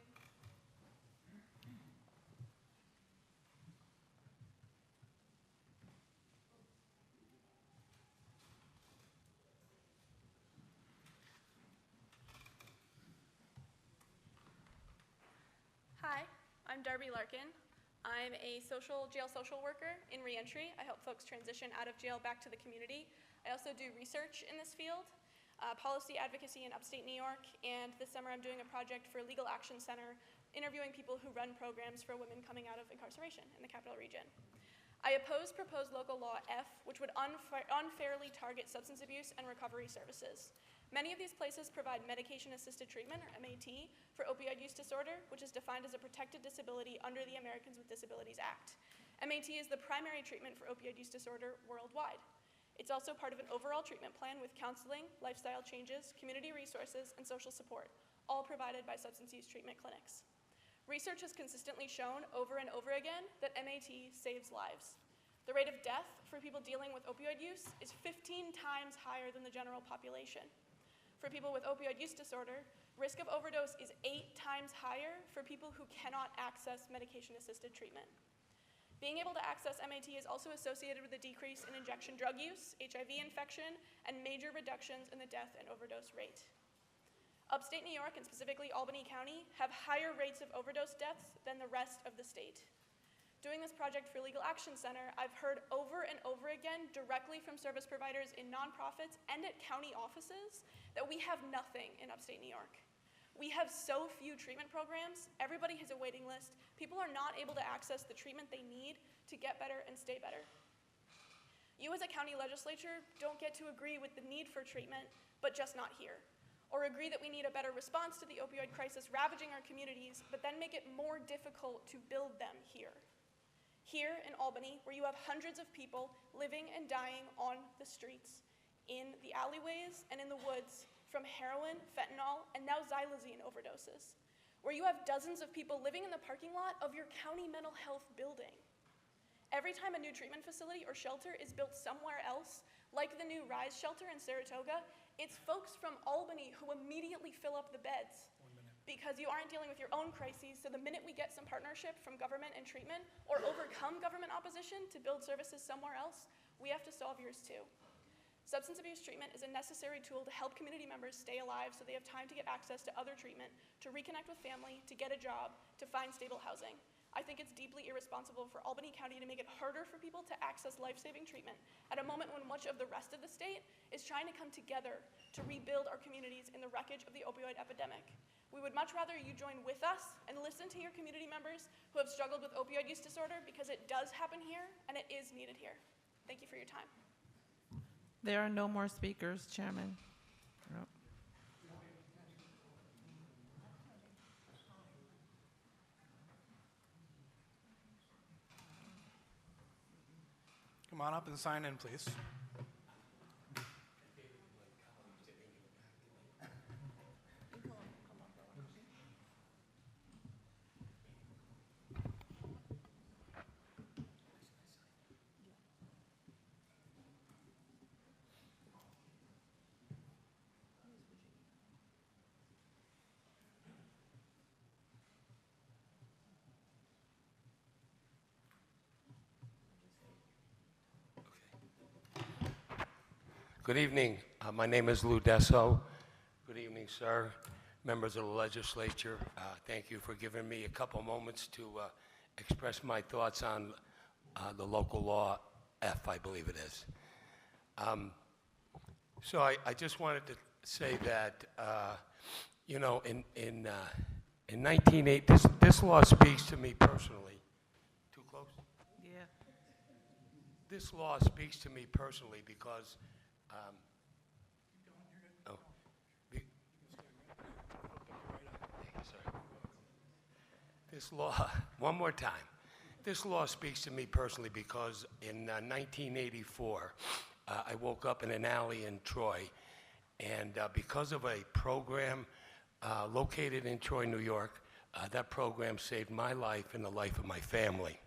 Hi, I'm Darby Larkin. I'm a jail social worker in reentry. I help folks transition out of jail back to the community. I also do research in this field, policy advocacy in upstate New York, and this summer I'm doing a project for Legal Action Center, interviewing people who run programs for women coming out of incarceration in the capital region. I oppose proposed local law F, which would unfairly target substance abuse and recovery services. Many of these places provide medication-assisted treatment, or MAT, for opioid use disorder, which is defined as a protected disability under the Americans with Disabilities Act. MAT is the primary treatment for opioid use disorder worldwide. It's also part of an overall treatment plan with counseling, lifestyle changes, community resources, and social support, all provided by substance use treatment clinics. Research has consistently shown over and over again that MAT saves lives. The rate of death for people dealing with opioid use is 15 times higher than the general population. For people with opioid use disorder, risk of overdose is 8 times higher for people who cannot access medication-assisted treatment. Being able to access MAT is also associated with a decrease in injection drug use, HIV infection, and major reductions in the death and overdose rate. Upstate New York, and specifically Albany County, have higher rates of overdose deaths than the rest of the state. Doing this project for Legal Action Center, I've heard over and over again directly from service providers in nonprofits and at county offices that we have nothing in upstate New York. We have so few treatment programs. Everybody has a waiting list. People are not able to access the treatment they need to get better and stay better. You as a county legislature don't get to agree with the need for treatment, but just not here. Or agree that we need a better response to the opioid crisis ravaging our communities, but then make it more difficult to build them here. Here in Albany, where you have hundreds of people living and dying on the streets, in the alleyways and in the woods, from heroin, fentanyl, and now xylazine overdoses. Where you have dozens of people living in the parking lot of your county mental health building. Every time a new treatment facility or shelter is built somewhere else, like the new RISE shelter in Saratoga, it's folks from Albany who immediately fill up the beds because you aren't dealing with your own crises. So the minute we get some partnership from government and treatment or overcome government opposition to build services somewhere else, we have to solve yours too. Substance abuse treatment is a necessary tool to help community members stay alive so they have time to get access to other treatment, to reconnect with family, to get a job, to find stable housing. I think it's deeply irresponsible for Albany County to make it harder for people to access life-saving treatment at a moment when much of the rest of the state is trying to come together to rebuild our communities in the wreckage of the opioid epidemic. We would much rather you join with us and listen to your community members who have struggled with opioid use disorder, because it does happen here and it is needed here. Thank you for your time. There are no more speakers, Chairman. Nope. Come on up and sign in, please. Good evening. My name is Lou Desso. Good evening, sir, members of the legislature. Thank you for giving me a couple moments to express my thoughts on the local law F, I believe it is. So I just wanted to say that, you know, in 1980, this law speaks to me personally. Too close? Yeah. This law speaks to me personally because this law, one more time. This law speaks to me personally because in 1984, I woke up in an alley in Troy, and because of a program located in Troy, New York, that program saved my life and the life of my family.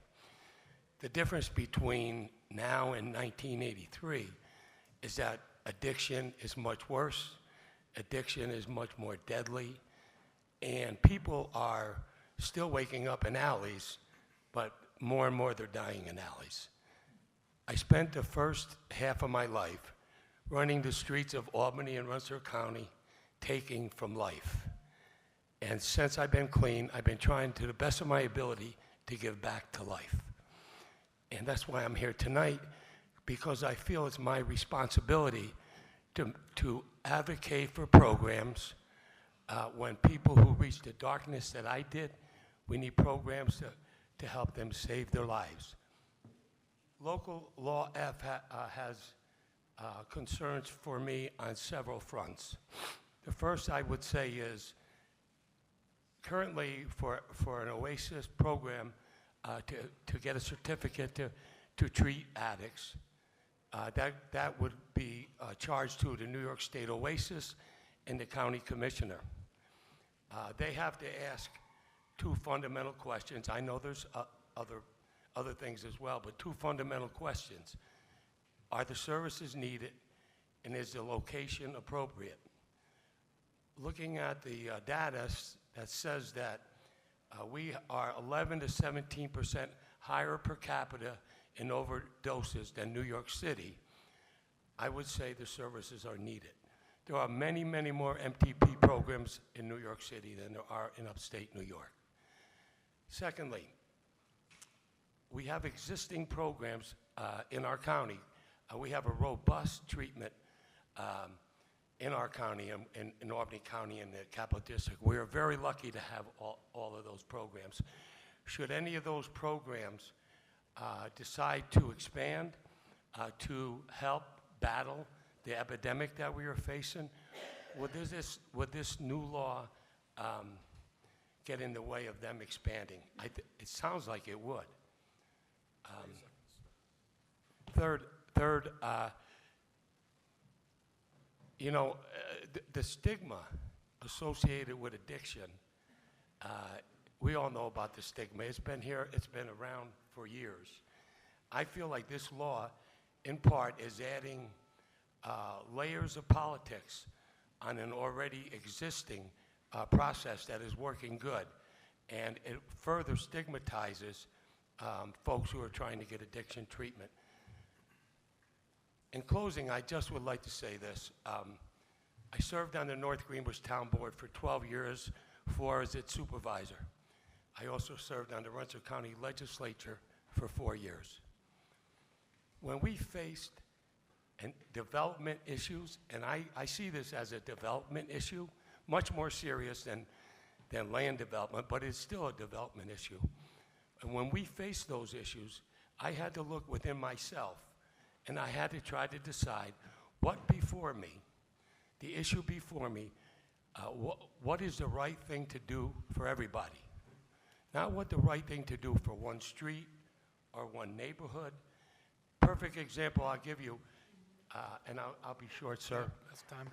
The difference between now and 1983 is that addiction is much worse, addiction is much more deadly, and people are still waking up in alleys, but more and more they're dying in alleys. I spent the first half of my life running the streets of Albany and Rensselaer County, taking from life. And since I've been clean, I've been trying to the best of my ability to give back to life. And that's why I'm here tonight, because I feel it's my responsibility to advocate for programs when people who reach the darkness that I did, we need programs to help them save their lives. Local Law F has concerns for me on several fronts. The first I would say is currently for an OASIS program to get a certificate to treat addicts, that would be charged to the New York State OASIS and the county commissioner. They have to ask two fundamental questions. I know there's other things as well, but two fundamental questions. Are the services needed, and is the location appropriate? Looking at the data that says that we are 11 to 17% higher per capita in overdoses than New York City, I would say the services are needed. There are many, many more MTP programs in New York City than there are in upstate New York. Secondly, we have existing programs in our county. We have a robust treatment in our county, in Albany County and the Capital District. We are very lucky to have all of those programs. Should any of those programs decide to expand to help battle the epidemic that we are facing, would this new law get in the way of them expanding? It sounds like it would. Third, you know, the stigma associated with addiction, we all know about the stigma. It's been here, it's been around for years. I feel like this law, in part, is adding layers of politics on an already existing process that is working good. And it further stigmatizes folks who are trying to get addiction treatment. In closing, I just would like to say this. I served on the North Greenbush Town Board for 12 years, 4 as its supervisor. I also served on the Rensselaer County Legislature for 4 years. When we faced development issues, and I see this as a development issue, much more serious than land development, but it's still a development issue. And when we faced those issues, I had to look within myself, and I had to try to decide what before me, the issue before me, what is the right thing to do for everybody? Not what the right thing to do for one street or one neighborhood. Perfect example I'll give you, and I'll be short, sir. Yeah, that's time.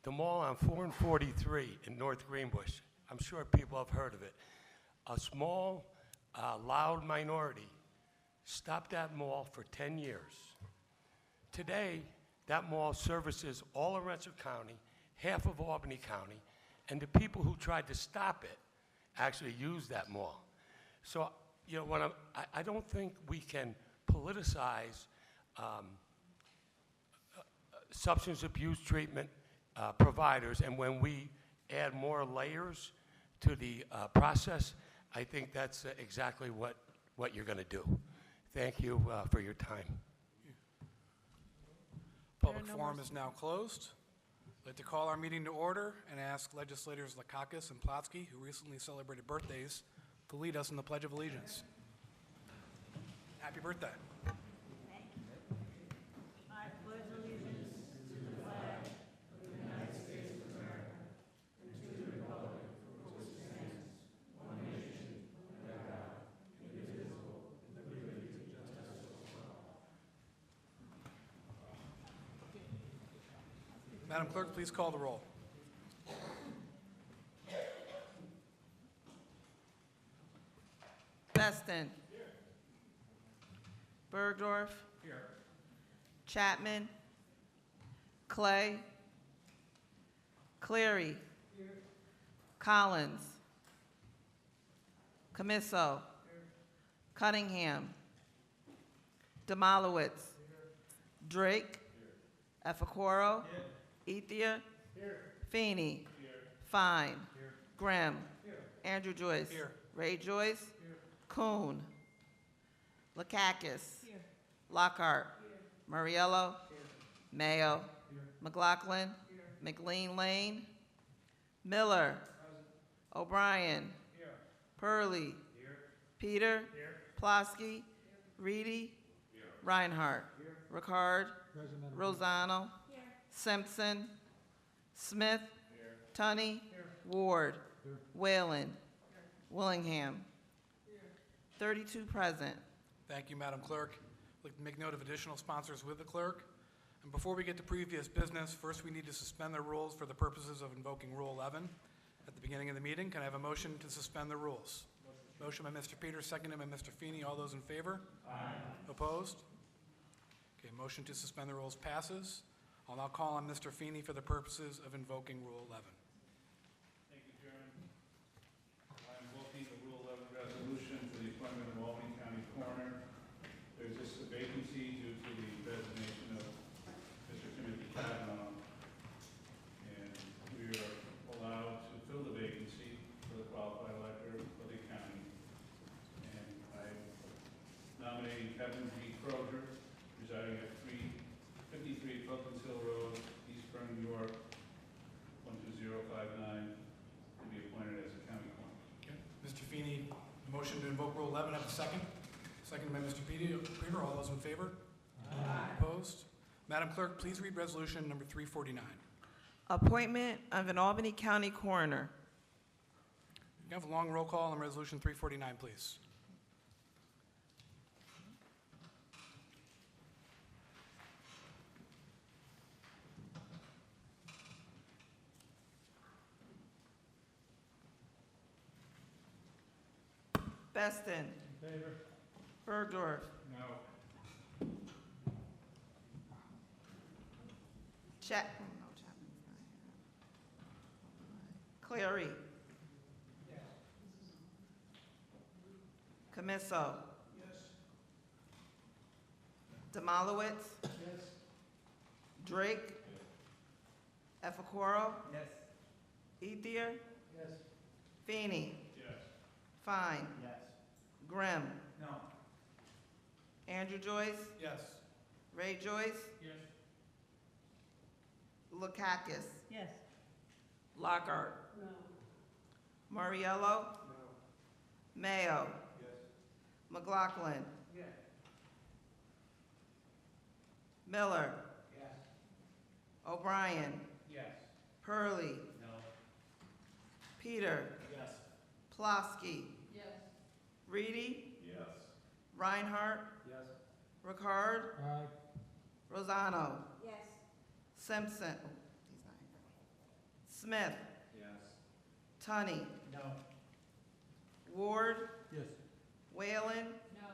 The mall on 4 and 43 in North Greenbush, I'm sure people have heard of it. A small, loud minority stopped that mall for 10 years. Today, that mall services all of Rensselaer County, half of Albany County, and the people who tried to stop it actually use that mall. So, you know, I don't think we can politicize substance abuse treatment providers, and when we add more layers to the process, I think that's exactly what you're going to do. Thank you for your time. Public forum is now closed. I'd like to call our meeting to order and ask legislators Lakakis and Plotsky, who recently celebrated birthdays, to lead us in the Pledge of Allegiance. Happy birthday. Madam Clerk, please call the roll. Beston. Bergdorf. Here. Chapman. Clay. Cleary. Collins. Camiso. Cunningham. Demolowitz. Drake. Efacoro. Ethia. Feeney. Fine. Grimm. Andrew Joyce. Ray Joyce. Kuhn. Lakakis. Lockhart. Murriello. Mayo. McLaughlin. McLean Lane. Miller. O'Brien. Purley. Peter. Plotsky. Reedy. Reinhardt. Ricard. Rosano. Simpson. Smith. Tunney. Ward. Whalen. Willingham. 32 present. Thank you, Madam Clerk. I'd like to make note of additional sponsors with the clerk. And before we get to previous business, first we need to suspend the rules for the purposes of invoking Rule 11 at the beginning of the meeting. Can I have a motion to suspend the rules? Motion by Mr. Peters, seconded by Mr. Feeney. All those in favor? Aye. Opposed? Okay, motion to suspend the rules passes. I'll now call on Mr. Feeney for the purposes of invoking Rule 11. Thank you, Chairman. I'm invoking the Rule 11 resolution for the appointment of Albany County Coroner. There's just a vacancy due to the resignation of Mr. Timothy Kavanaugh, and we are allowed to fill the vacancy for the qualified elector for the county. And I'm nominating Kevin G. Crozier, residing at 353 Street, Bucklands Hill Road, East Bern, New York, 12059, to be appointed as a county coroner. Okay. Mr. Feeney, motion to invoke Rule 11, have a second? Seconded by Mr. Peter. All those in favor? Aye. Opposed? Madam Clerk, please read resolution number 349. Appointment of an Albany County Coroner. You have a long roll call on resolution 349, please. Beston. In favor? Bergdorf. No. Chapman's not here. Clary. Camiso. Yes. Demolowitz. Yes. Drake. Efacoro. Yes. Ethier. Yes. Feeney. Yes. Fine. Yes. Grimm. No. Andrew Joyce. Yes. Ray Joyce. Yes. Lukakis. Yes. Lockhart. No. Mariello. Mayo. Yes. McLaughlin. Yes. Miller. Yes. O'Brien. Yes. Purley. No. Peter. Yes. Plosky. Yes. Reedy. Yes. Reinhardt. Yes. Ricard. Aye. Rosano. Yes. Simpson. Oh, he's not here. Smith. Yes. Tunney. No. Ward. Yes. Whalen. No.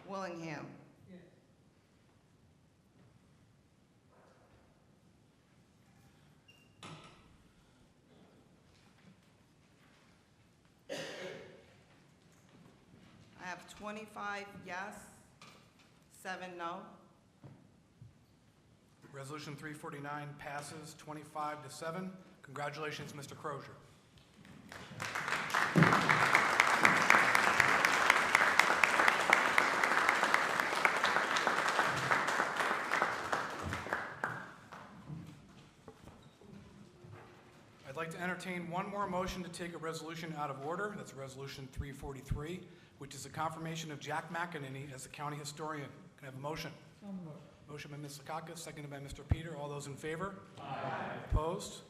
Willingham. Yes. I have 25 yes, 7 no. Resolution 349 passes 25-7. Congratulations, Mr. Crozier. I'd like to entertain one more motion to take a resolution out of order. That's Resolution 343, which is a confirmation of Jack McEnany as the county historian. Can I have a motion? Motion by Ms. Lakakis, seconded by Mr. Peter. All those in favor? Aye. Opposed?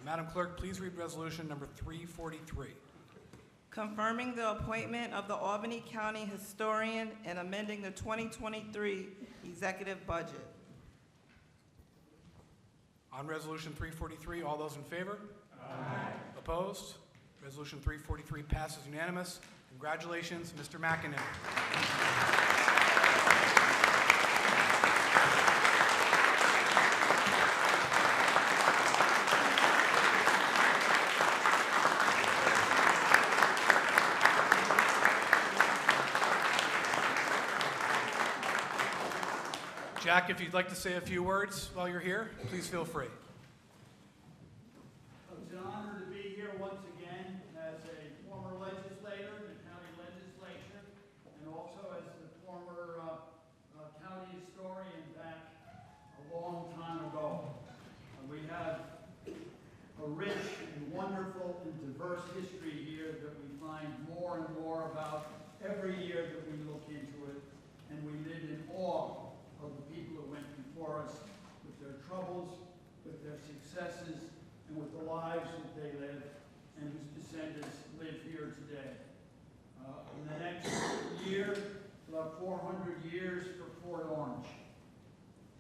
Madam Clerk, please read resolution number 343. Confirming the appointment of the Albany County Historian and amending the 2023 executive budget. On resolution 343, all those in favor? Aye. Opposed? Resolution 343 passes unanimous. Congratulations, Mr. McEnany. Jack, if you'd like to say a few words while you're here, please feel free. It's an honor to be here once again as a former legislator in the county legislature and also as the former county historian back a long time ago. We have a rich and wonderful and diverse history here that we find more and more about every year that we look into it, and we live in awe of the people who went before us with their troubles, with their successes, and with the lives that they lived, and whose descendants live here today. In the next year, about 400 years for Fort Orange.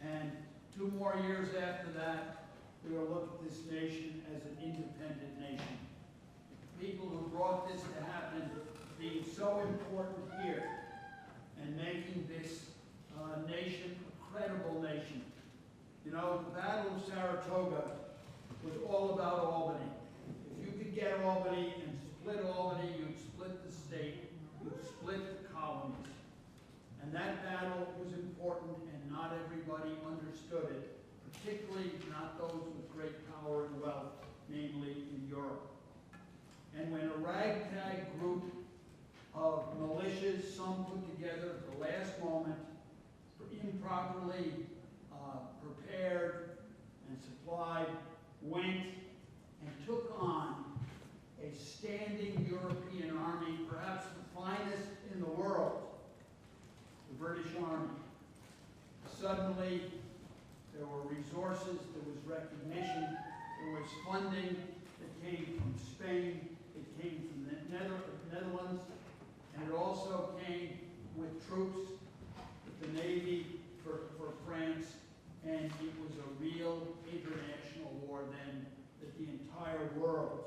And 2 more years after that, we will look at this nation as an independent nation. The people who brought this to happen being so important here and making this nation a credible nation. You know, the Battle of Saratoga was all about Albany. If you could get Albany and split Albany, you'd split the state, you'd split the colonies. And that battle was important, and not everybody understood it, particularly not those with great power and wealth, namely in Europe. And when a ragtag group of militias, some put together at the last moment, improperly prepared and supplied, went and took on a standing European army, perhaps the finest in the world, the British Army. Suddenly, there were resources, there was recognition, there was funding that came from Spain, it came from the Netherlands, and it also came with troops, with the Navy for France, and it was a real international war then that the entire world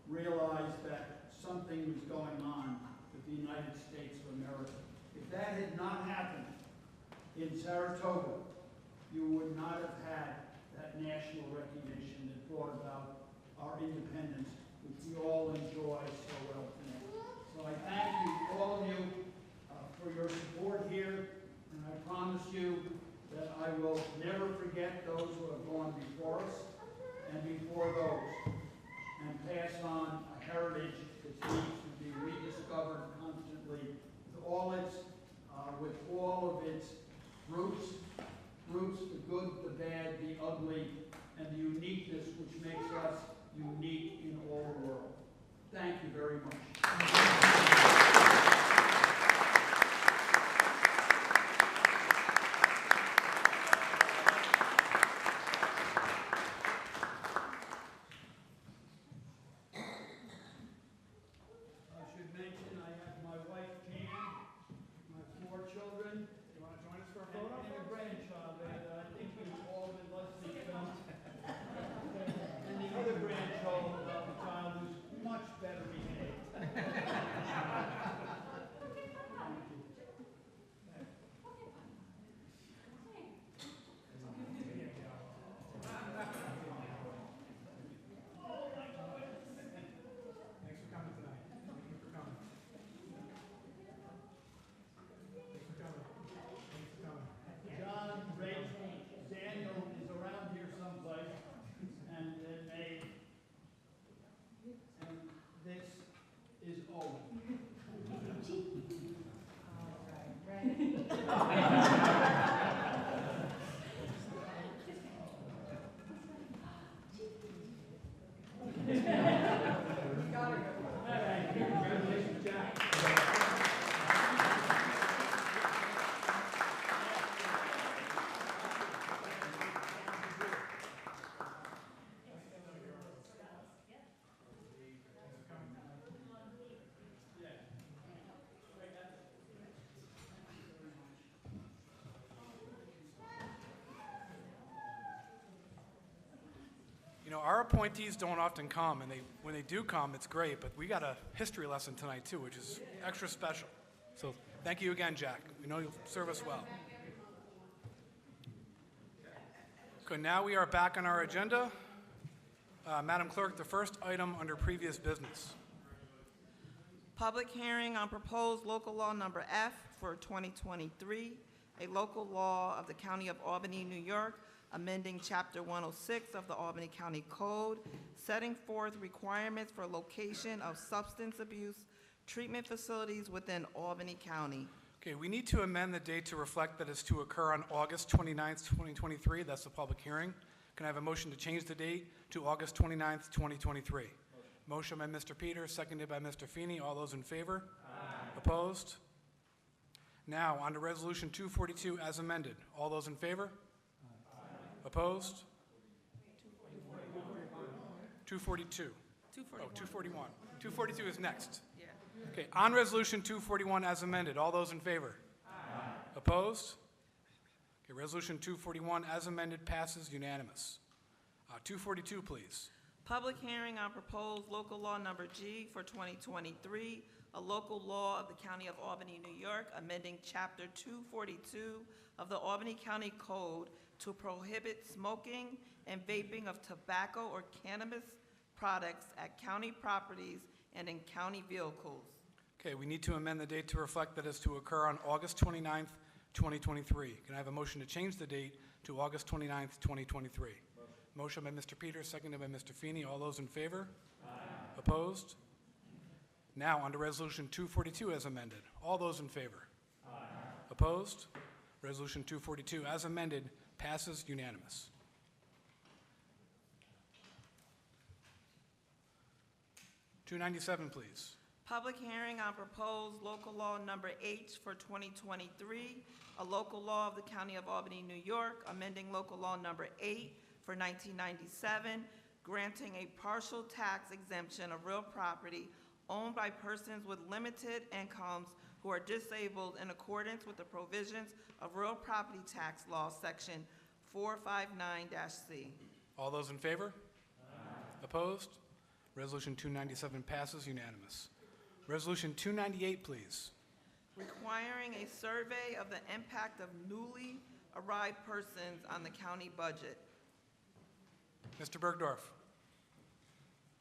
realized that something was going on with the United States of America. If that had not happened in Saratoga, you would not have had that national recognition that brought about our independence, which we all enjoy so well today. So I thank you, all of you, for your support here, and I promise you that I will never forget those who have gone before us and before those, and pass on a heritage that needs to be rediscovered constantly with all of its roots, the good, the bad, the ugly, and the uniqueness which makes us unique in all the world. Thank you very much. You know, our appointees don't often come, and when they do come, it's great, but we got a history lesson tonight, too, which is extra special. So thank you again, Jack. We know you'll serve us well. Okay, now we are back on our agenda. Madam Clerk, the first item under previous business. Public hearing on proposed local law number F for 2023, a local law of the County of Albany, New York, amending Chapter 106 of the Albany County Code, setting forth requirements for location of substance abuse treatment facilities within Albany County. Okay, we need to amend the date to reflect that it's to occur on August 29th, 2023. That's the public hearing. Can I have a motion to change the date to August 29th, 2023? Motion by Mr. Peters, seconded by Mr. Feeney. All those in favor? Aye. Opposed? Now, on to Resolution 242 as amended. All those in favor? Opposed? 242. 241. Oh, 241. 242 is next. Yeah. Okay, on Resolution 241 as amended, all those in favor? Aye. Opposed? Okay, Resolution 241 as amended passes unanimous. 242, please. Public hearing on proposed local law number G for 2023, a local law of the County of Albany, New York, amending Chapter 242 of the Albany County Code to prohibit smoking and vaping of tobacco or cannabis products at county properties and in county vehicles. Okay, we need to amend the date to reflect that it's to occur on August 29th, 2023. Can I have a motion to change the date to August 29th, 2023? Motion by Mr. Peters, seconded by Mr. Feeney. All those in favor? Aye. Opposed? Now, on to Resolution 242 as amended. All those in favor? Aye. Opposed? Resolution 242 as amended Passes unanimous. $297, please. Public hearing on proposed local law number H for 2023, a local law of the County of Albany, New York, amending local law number 8 for 1997, granting a partial tax exemption of real property owned by persons with limited incomes who are disabled in accordance with the provisions of real property tax law, section 459-C. All those in favor? Opposed? Resolution 297 passes unanimous. Resolution 298, please. Requiring a survey of the impact of newly arrived persons on the county budget. Mr. Bergdorf.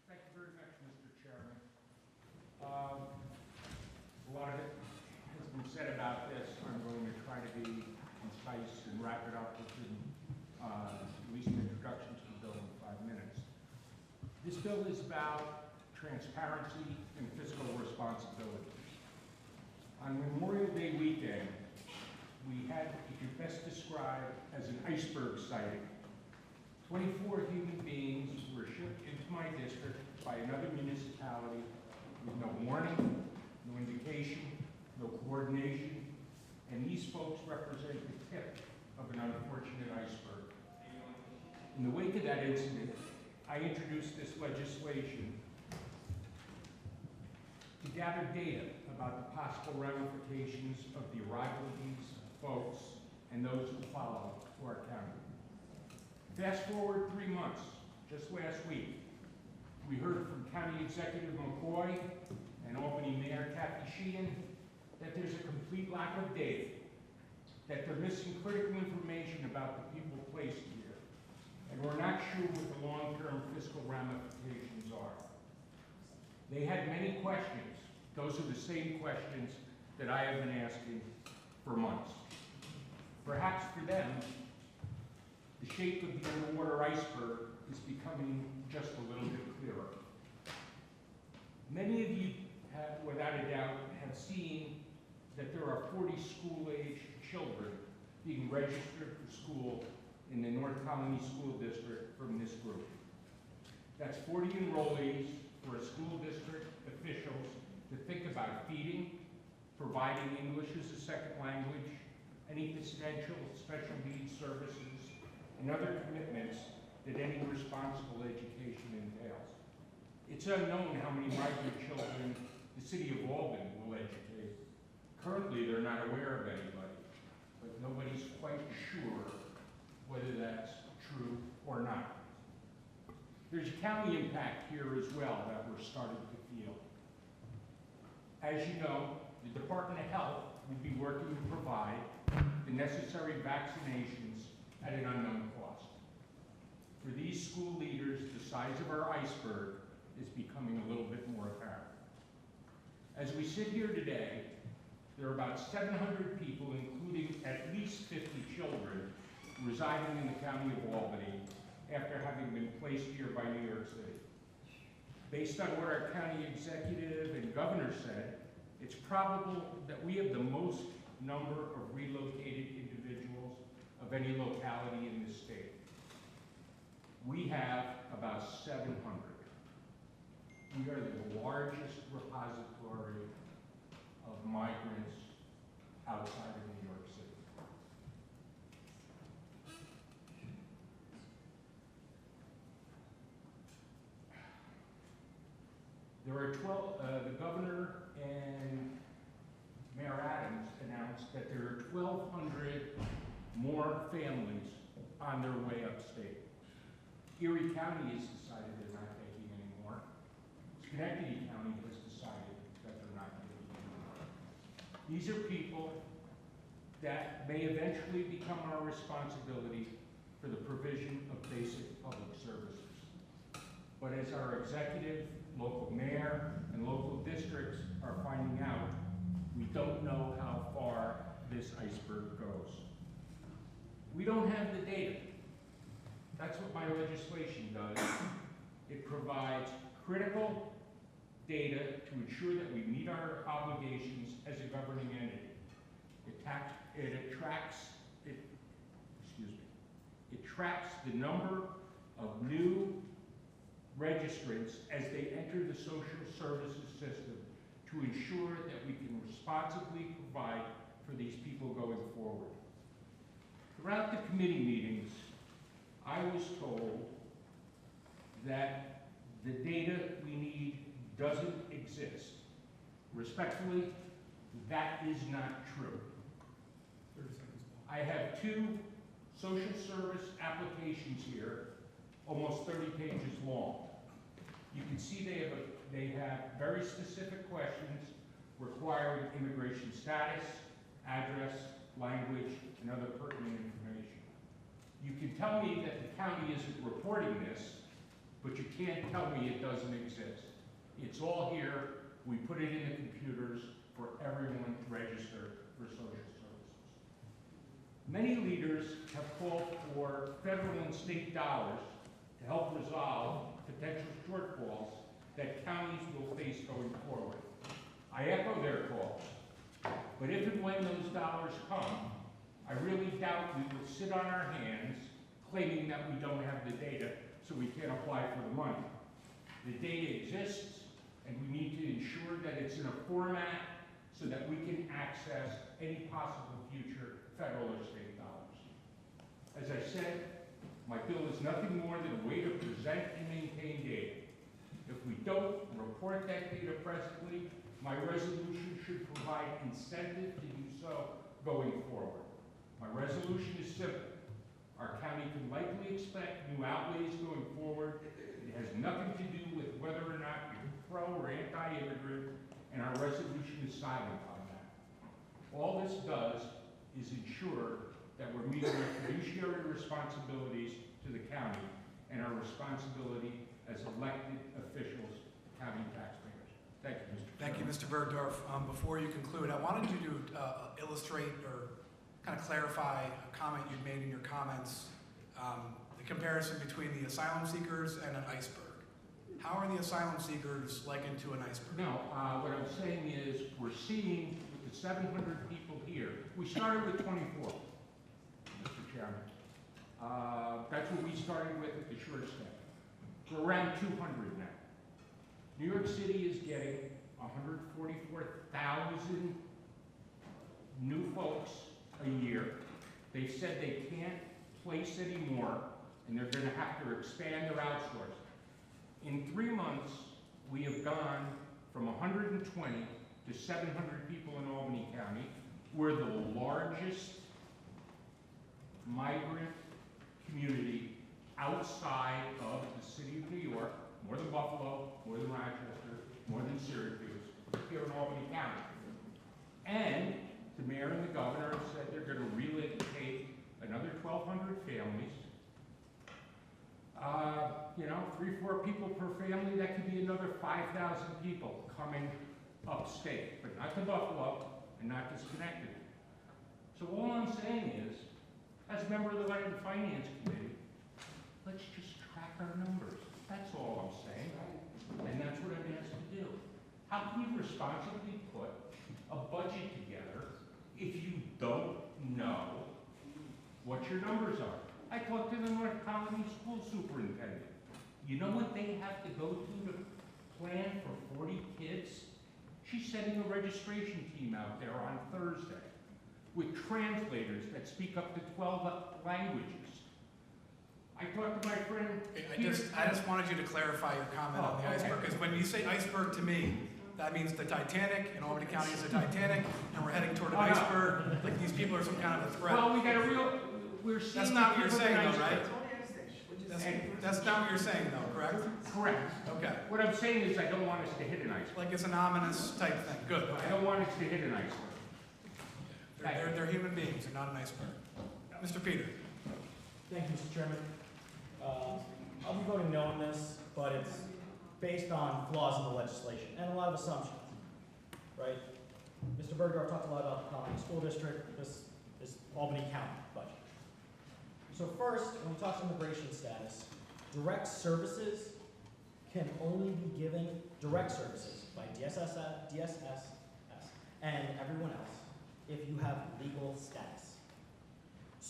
Thank you very much, Mr. Chairman. A lot of it has been said about this. I'm going to try to be concise and wrap it up within at least an introduction to the bill in 5 minutes. This bill is about transparency and fiscal responsibility. On Memorial Day weekend, we had what you could best describe as an iceberg sighting. 24 human beings were shipped into my district by another municipality with no warning, no indication, no coordination, and these folks represent the tip of an unfortunate iceberg. In the wake of that incident, I introduced this legislation to gather data about the possible ramifications of the arrival of these folks and those who follow to our county. Fast forward 3 months, just last week, we heard from County Executive McCoy and Albany Mayor Kathy Sheehan that there's a complete lack of data, that they're missing critical information about the people placed here, and we're not sure what the long-term fiscal ramifications are. They had many questions. Those are the same questions that I have been asking for months. Perhaps for them, the shape of the underwater iceberg is becoming just a little bit clearer. Many of you have, without a doubt, have seen that there are 40 school-aged children being registered for school in the North Colony School District from this group. That's 40 enrollees for a school district officials to think about feeding, providing English as a second language, any potential special needs services, and other commitments that any responsible education entails. It's unknown how many migrant children the city of Albany will educate. Currently, they're not aware of anybody, but nobody's quite sure whether that's true or not. There's a county impact here as well that we're starting to feel. As you know, the Department of Health will be working to provide the necessary vaccinations at an unknown cost. For these school leaders, the size of our iceberg is becoming a little bit more apparent. As we sit here today, there are about 700 people, including at least 50 children, residing in the county of Albany after having been placed here by New York City. Based on what our county executive and governor said, it's probable that we have the most number of relocated individuals of any locality in the state. We have about 700. We are the largest repository of migrants outside of New York City. There are 12, the governor and Mayor Adams announced that there are 1,200 more families on their way upstate. Erie County has decided they're not taking any more. Schenectady County has decided that they're not taking any more. These are people that may eventually become our responsibility for the provision of basic public services. But as our executive, local mayor, and local districts are finding out, we don't know how far this iceberg goes. We don't have the data. That's what my legislation does. It provides critical data to ensure that we meet our obligations as a It tracks the number of new registrants as they enter the social services system to ensure that we can responsibly provide for these people going forward. Throughout the committee meetings, I was told that the data we need doesn't exist. Respectfully, that is not true. 30 seconds. I have 2 social service applications here, almost 30 pages long. You can see they have very specific questions requiring immigration status, address, language, and other pertinent information. You can tell me that the county isn't reporting this, but you can't tell me it doesn't exist. It's all here. We put it in the computers for everyone to register for social services. Many leaders have called for federal and state dollars to help resolve potential shortfalls that counties will face going forward. I echo their calls, but if and when those dollars come, I really doubt we will sit on our hands claiming that we don't have the data so we can't apply for the money. The data exists, and we need to ensure that it's in a format so that we can access any possible future federal or state dollars. As I said, my bill is nothing more than a way to present and maintain data. If we don't report that data presently, my resolution should provide incentive to do so going forward. My resolution is simple. Our county can likely expect new outlays going forward. It has nothing to do with whether or not you're pro or anti-immigrant, and our resolution is silent on that. All this does is ensure that we're meeting our fiduciary responsibilities to the county and our responsibility as elected officials, county taxpayers. Thank you, Mr. Thank you, Mr. Bergdorf. Before you conclude, I wanted you to illustrate or kind of clarify a comment you made in your comments, the comparison between the asylum seekers and an iceberg. How are the asylum seekers likened to an iceberg? No, what I'm saying is we're seeing with the 700 people here, we started with 24, Mr. Chairman. That's what we started with at the short step. We're around 200 now. New York City is getting 144,000 new folks a year. They've said they can't place anymore, and they're going to have to expand their outsourcing. In 3 months, we have gone from 120 to 700 people in Albany County. We're the largest migrant community outside of the city of New York, more than Buffalo, more than Rochester, more than Syracuse, here in Albany County. And the mayor and the governor have said they're going to relocate another 1,200 families. 3, 4 people per family, that could be another 5,000 people coming upstate, but not to Buffalo and not to Schenectady. So all I'm saying is, as a member of the Budget and Finance Committee, let's just track our numbers. That's all I'm saying, and that's what I'm asked to do. How can you responsibly put a budget together if you don't know what your numbers are? I talked to the North Colony School Superintendent. You know what they have to go to plan for 40 kids? She's sending a registration team out there on Thursday with translators that speak up to 12 languages. I talked to my friend I just wanted you to clarify your comment on the iceberg, because when you say iceberg to me, that means the Titanic, and Albany County is the Titanic, and we're heading toward an iceberg, like these people are some kind of a threat. Well, we're seeing... That's not what you're saying though, right? That's not what you're saying though, correct? Correct. Okay. What I'm saying is I don't want us to hit an iceberg. Like it's an ominous type thing. Good. Okay. I don't want us to hit an iceberg. They're human beings, they're not an iceberg. Mr. Peter. Thank you, Mr. Chairman. I'll be voting no on this, but it's based on flaws in the legislation and a lot of assumptions, right? Mr. Bergdorf talked a lot about the Colony School District. This is Albany County budget. So first, when we talk immigration status, direct services can only be given, direct services by DSS and everyone else, if you have legal status.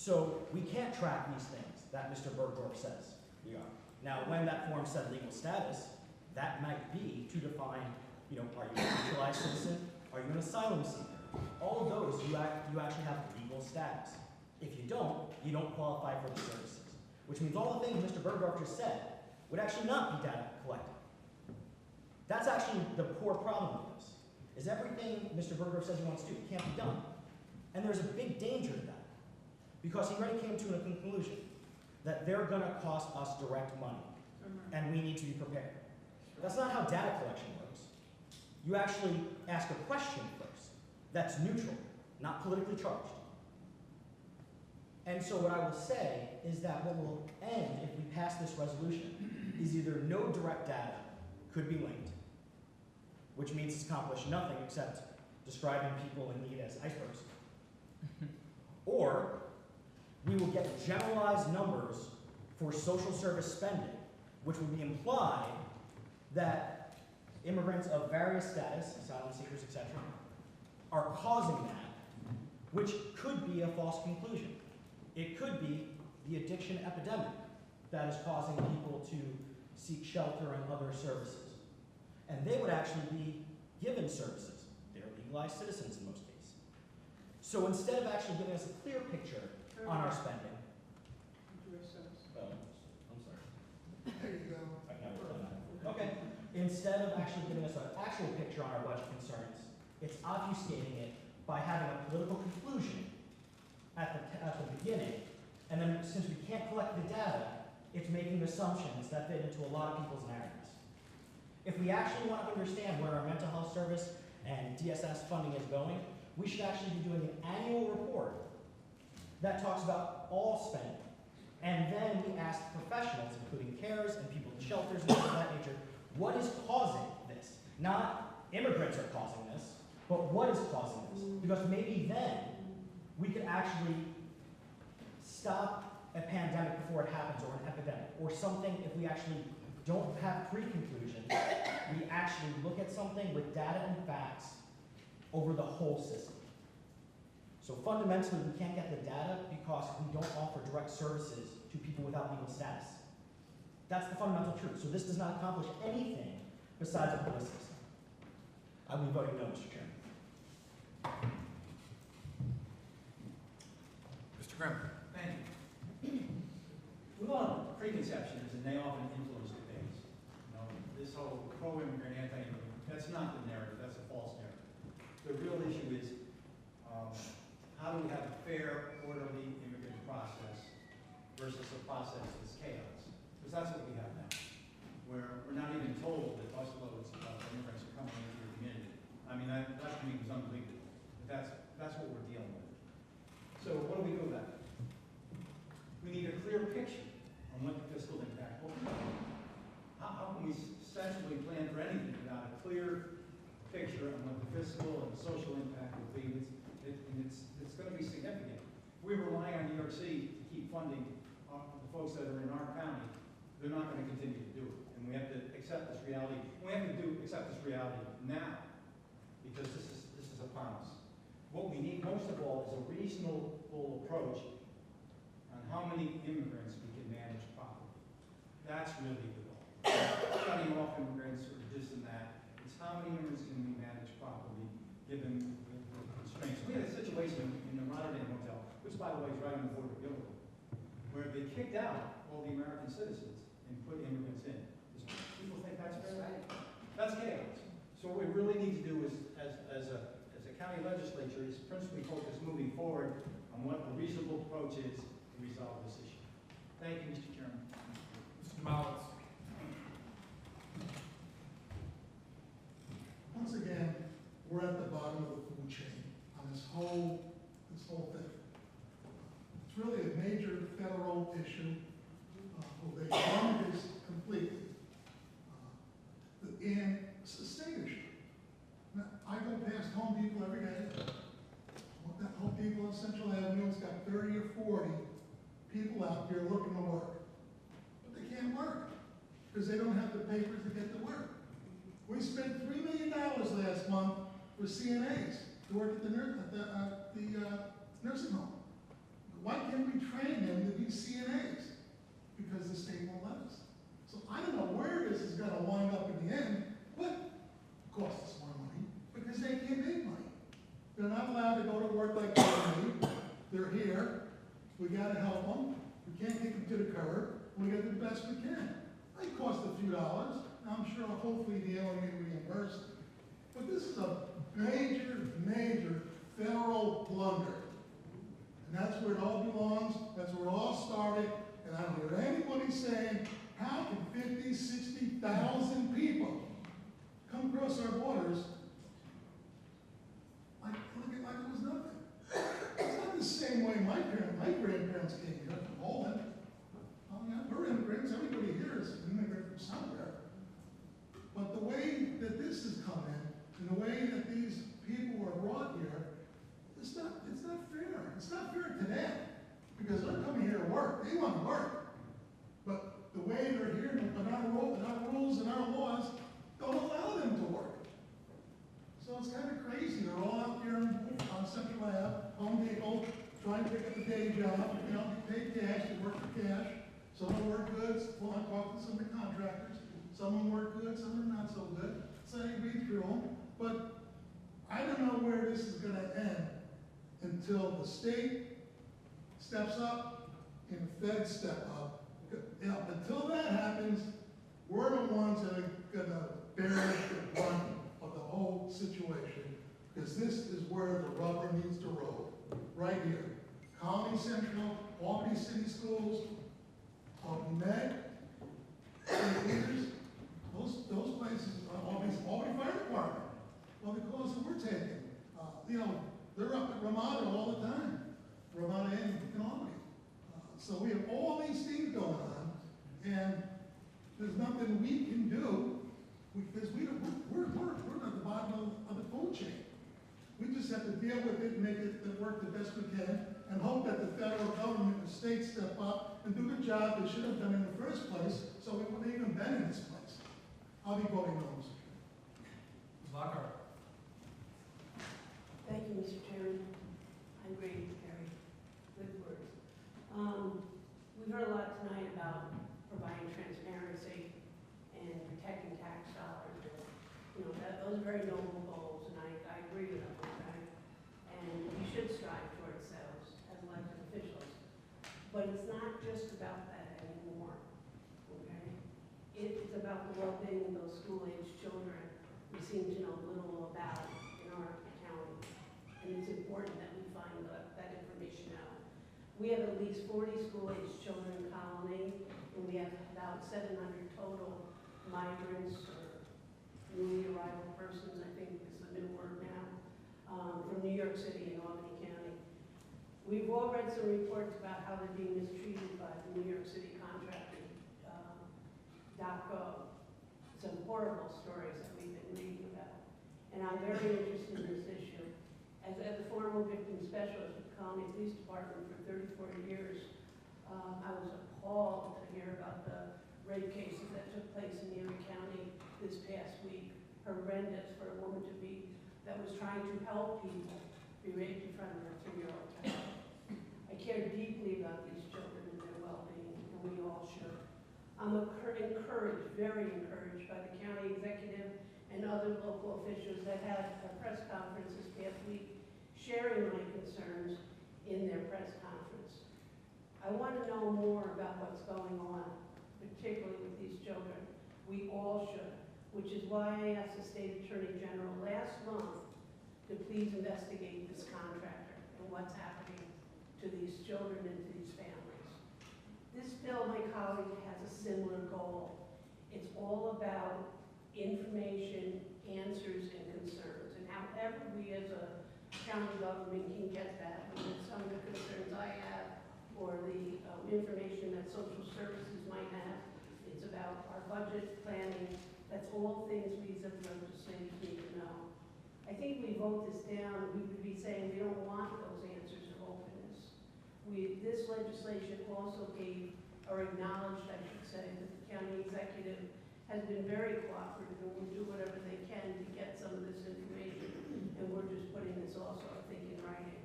So we can't track these things that Mr. Bergdorf says we are. Now, when that form said legal status, that might be to define, you know, are you a naturalized citizen? Are you an asylum seeker? All of those, you actually have legal status. If you don't qualify for the services. Which means all the things Mr. Bergdorf just said would actually not be data collected. That's actually the core problem with this, is everything Mr. Bergdorf says he wants to do can't be done. And there's a big danger to that, because he already came to a conclusion that they're going to cost us direct money, and we need to be prepared. That's not how data collection works. You actually ask a question first that's neutral, not politically charged. And so what I will say is that what will end if we pass this resolution is either no direct data could be linked, which means it's accomplished nothing except describing people in need as icebergs, or we will get generalized numbers for social service spending, which would be implied that immigrants of various status, asylum seekers, etc., are causing that, which could be a false conclusion. It could be the addiction epidemic that is causing people to seek shelter and other services. And they would actually be given services. They're legalized citizens in most cases. So instead of actually giving us a clear picture on our spending, I'm sorry. There you go. Okay. Instead of actually giving us an actual picture on our budget concerns, it's obfuscating it by having a political conclusion at the beginning, and then since we can't collect the data, it's making assumptions that fit into a lot of people's narratives. If we actually want to understand where our mental health service and DSS funding is going, we should actually be doing an annual report that talks about all spending. And then we ask professionals, including CARES and people in shelters and things of that nature, what is causing this? Not immigrants are causing this, but what is causing this? Because maybe then we could actually stop a pandemic before it happens, or an epidemic, or something. If we actually don't have pre-conclusion, we actually look at something with data and facts over the whole system. So fundamentally, we can't get the data because we don't offer direct services to people without legal status. That's the fundamental truth. So this does not accomplish anything besides a police system. I will be voting no, Mr. Chairman. Mr. Grimm. Thank you. We all have preconceptions, and they often influence debates. You know, this whole pro-immigrant, anti-immigrant, that's not the narrative. That's a false narrative. The real issue is how do we have a fair, orderly immigrant process versus a process that's chaos? Because that's what we have now, where we're not even told that busloads of immigrants are coming into your community. I mean, that to me was unbelievable. But that's what we're dealing with. So what do we do about it? We need a clear picture on what the fiscal impact will be. How can we sensibly plan for anything without a clear picture on what the fiscal and social impact will be? It's going to be significant. If we rely on New York City to keep funding the folks that are in our county, they're not going to continue to do it. And we have to accept this reality. We have to accept this reality now, because this is upon us. What we need most of all is a reasonable approach on how many immigrants we can manage properly. That's really the goal. Cutting off immigrants or this and that. It's how many immigrants can we manage properly given the constraints. We had a situation in the Rotterdam Hotel, which by the way is right on the border of Italy, where they kicked out all the American citizens and put immigrants in. Does people think that's fair? That's chaos. So what we really need to do is, as a county legislature, is principally focus moving forward on what a reasonable approach is to resolve this issue. Thank you, Mr. Chairman. Mr. Mullins. Once again, we're at the bottom of the food chain on this whole thing. It's really a major federal issue. They funded this completely. And it's a state issue. Now, I go past Home Depot every day. That Home Depot on Central Avenue, it's got 30 or 40 people out there looking to work. But they can't work because they don't have the papers to get to work. We spent $3 million last month for CNAs to work at the nursing home. Why can't we We gotta help them. We can't kick them to the curb. We gotta do the best we can. It costs a few dollars. I'm sure hopefully the owner will be reimbursed. But this is a major, major federal blunder. And that's where it all belongs. That's where it all started. And I don't hear anybody saying, how can 50, 60,000 people come across our borders like it was nothing? It's not the same way my grandparents came here from Poland. Oh yeah, we're immigrants. Everybody here is an immigrant from somewhere. But the way that this has come in, and the way that these people were brought here, it's not fair. It's not fair to them, because they're coming here to work. They want to work. But the way they're here, and our rules and our laws don't allow them to work. So it's kind of crazy. They're all out there on Central Ave, Home Depot, trying to pick up a day job. You know, they pay cash, they work for cash. Some of them work good. Well, I talked to some of the contractors. Some of them work good, some of them not so good. So I read through them. But I don't know where this is going to end until the state steps up and the feds step up. You know, until that happens, we're the ones that are going to bear the brunt of the whole situation, because this is where the rubber needs to roll, right here. Colony Central, Albany City Schools, Albany Med, St. Peter's, those places, Albany Fire Department, well, the calls that we're taking, you know, they're up at Ramada all the time, Ramada and Albany. So we have all these things going on, and there's nothing we can do, because we're at the bottom of the food chain. We just have to deal with it and make it work the best we can, and hope that the federal government and state step up and do the job they should have done in the first place, so we wouldn't even been in this place. I'll be voting no. Ms. Lockhart. Thank you, Mr. Chairman. I agree with Gary. Good words. We've heard a lot tonight about providing transparency and protecting tax dollars. You know, those are very noble goals, and I agree with them, okay? And we should strive towards those as elected officials. But it's not just about that anymore, okay? It's about the well-being of those school-aged children we seem to know little about in our county. And it's important that we find that information out. We have at least 40 school-aged children in Colony, and we have about 700 total migrants or newly arrival persons, I think is the new word now, from New York City and Albany County. We've all read some reports about how they're being mistreated by the New York City contractor, .gov. Some horrible stories that we've been reading about. And I'm very interested in this issue. As a former victim specialist with the Colony Police Department for 34 years, I was appalled to hear about the rape cases that took place in Erie County this past week. Horrendous for a woman that was trying to help people be raped in front of her 3-year-old child. I care deeply about these children and their well-being, and we all should. I'm encouraged, very encouraged by the county executive and other local officials that had a press conference this past week sharing my concerns in their press conference. I want to know more about what's going on, particularly with these children. We all should, which is why I asked the State Attorney General last month to please investigate this contractor and what's happening to these children and to these families. This bill, my colleague, has a similar goal. It's all about information, answers, and concerns. And however we as a county government can get that, whether it's some of the concerns I have or the information that social services might have. It's about our budget planning. That's all things we as legislators need to know. I think we vote this down, we would be saying we don't want those answers or openness. This legislation also gave, or acknowledged, I should say, that the county executive has been very cooperative and will do whatever they can to get some of this information. And we're just putting this also, I think, in writing.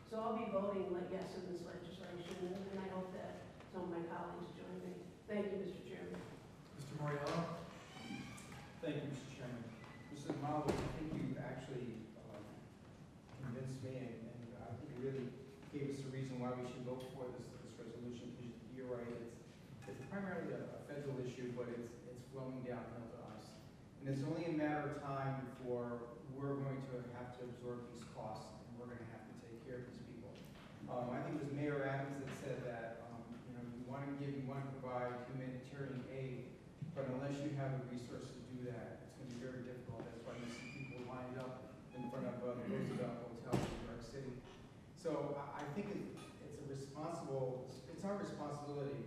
So I'll be voting like yes in this legislation, and I hope that some of my colleagues join me. Thank you, Mr. Chairman. Mr. Moriello? Thank you, Mr. Chairman. Mr. Malo, I think you actually convinced me, and I think you really gave us the reason why why we should vote for this resolution, because you're right, it's primarily a federal issue, but it's flowing downhill to us. And it's only a matter of time before we're going to have to absorb these costs, and we're going to have to take care of these people. I think it was Mayor Adams that said that, you want to provide humanitarian aid, but unless you have the resources to do that, it's going to be very difficult. That's why you see people lined up in front of the Roosevelt Hotel in New York City. So I think it's our responsibility